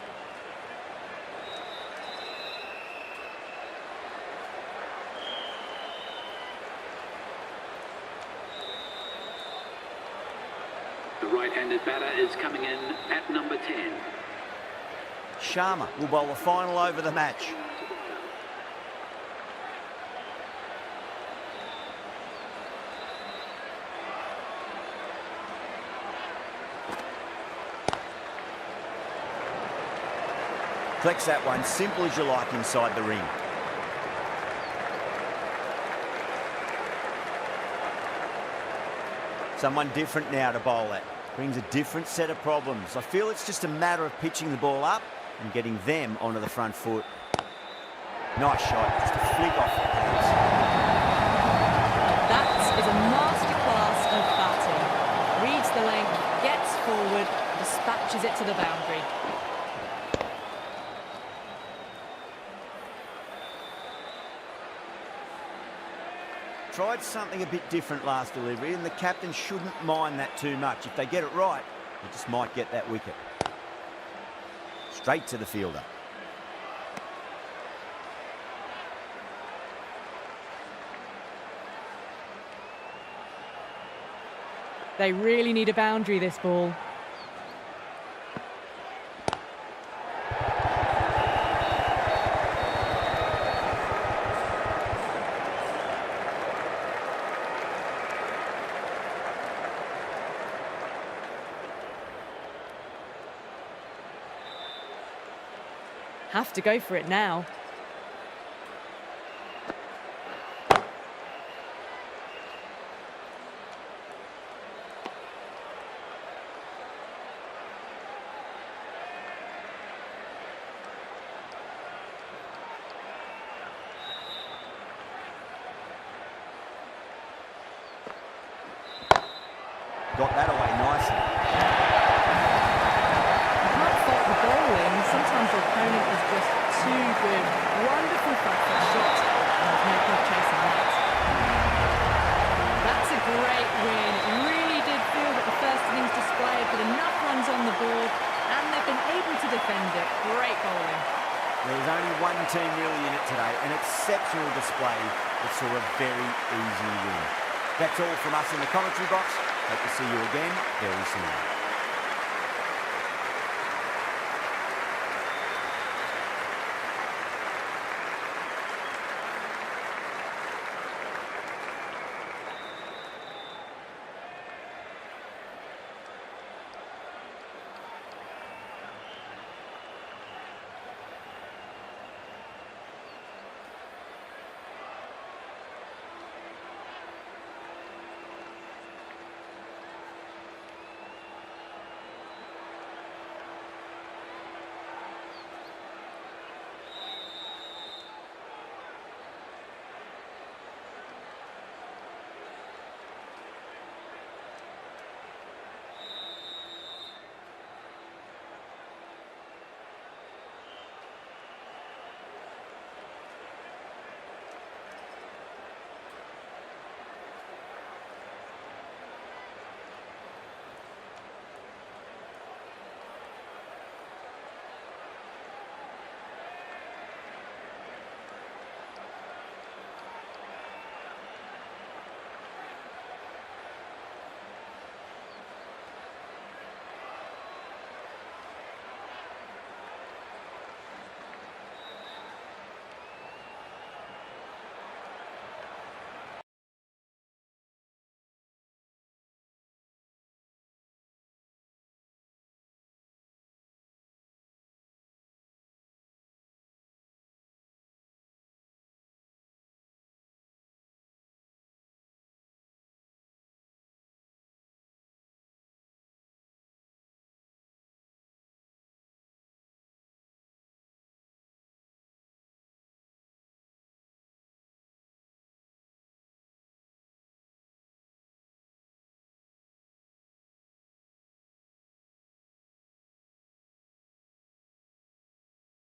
The right-handed batter is coming in at number 10. Sharma will bowl the final over the match. Flex that one, simple as you like inside the ring. Someone different now to bowl at. Brings a different set of problems. I feel it's just a matter of pitching the ball up and getting them onto the front foot. Nice shot, just a flick off the hands. That is a masterclass of batting. Reads the length, gets forward, dispatches it to the boundary. Tried something a bit different last delivery, and the captain shouldn't mind that too much. If they get it right, they just might get that wicket. Straight to the fielder. They really need a boundary, this ball. Have to go for it now. Got that away nicely. Can't fault the bowling. Sometimes the opponent is just too good. Wonderful front foot shot. There's no point chasing that. That's a great win. It really did feel that the first innings displayed with enough runs on the board, and they've been able to defend it. Great bowling. There was only one team really in it today, an exceptional display that saw a very easy win. That's all from us in the commentary box. Hope to see you again very soon.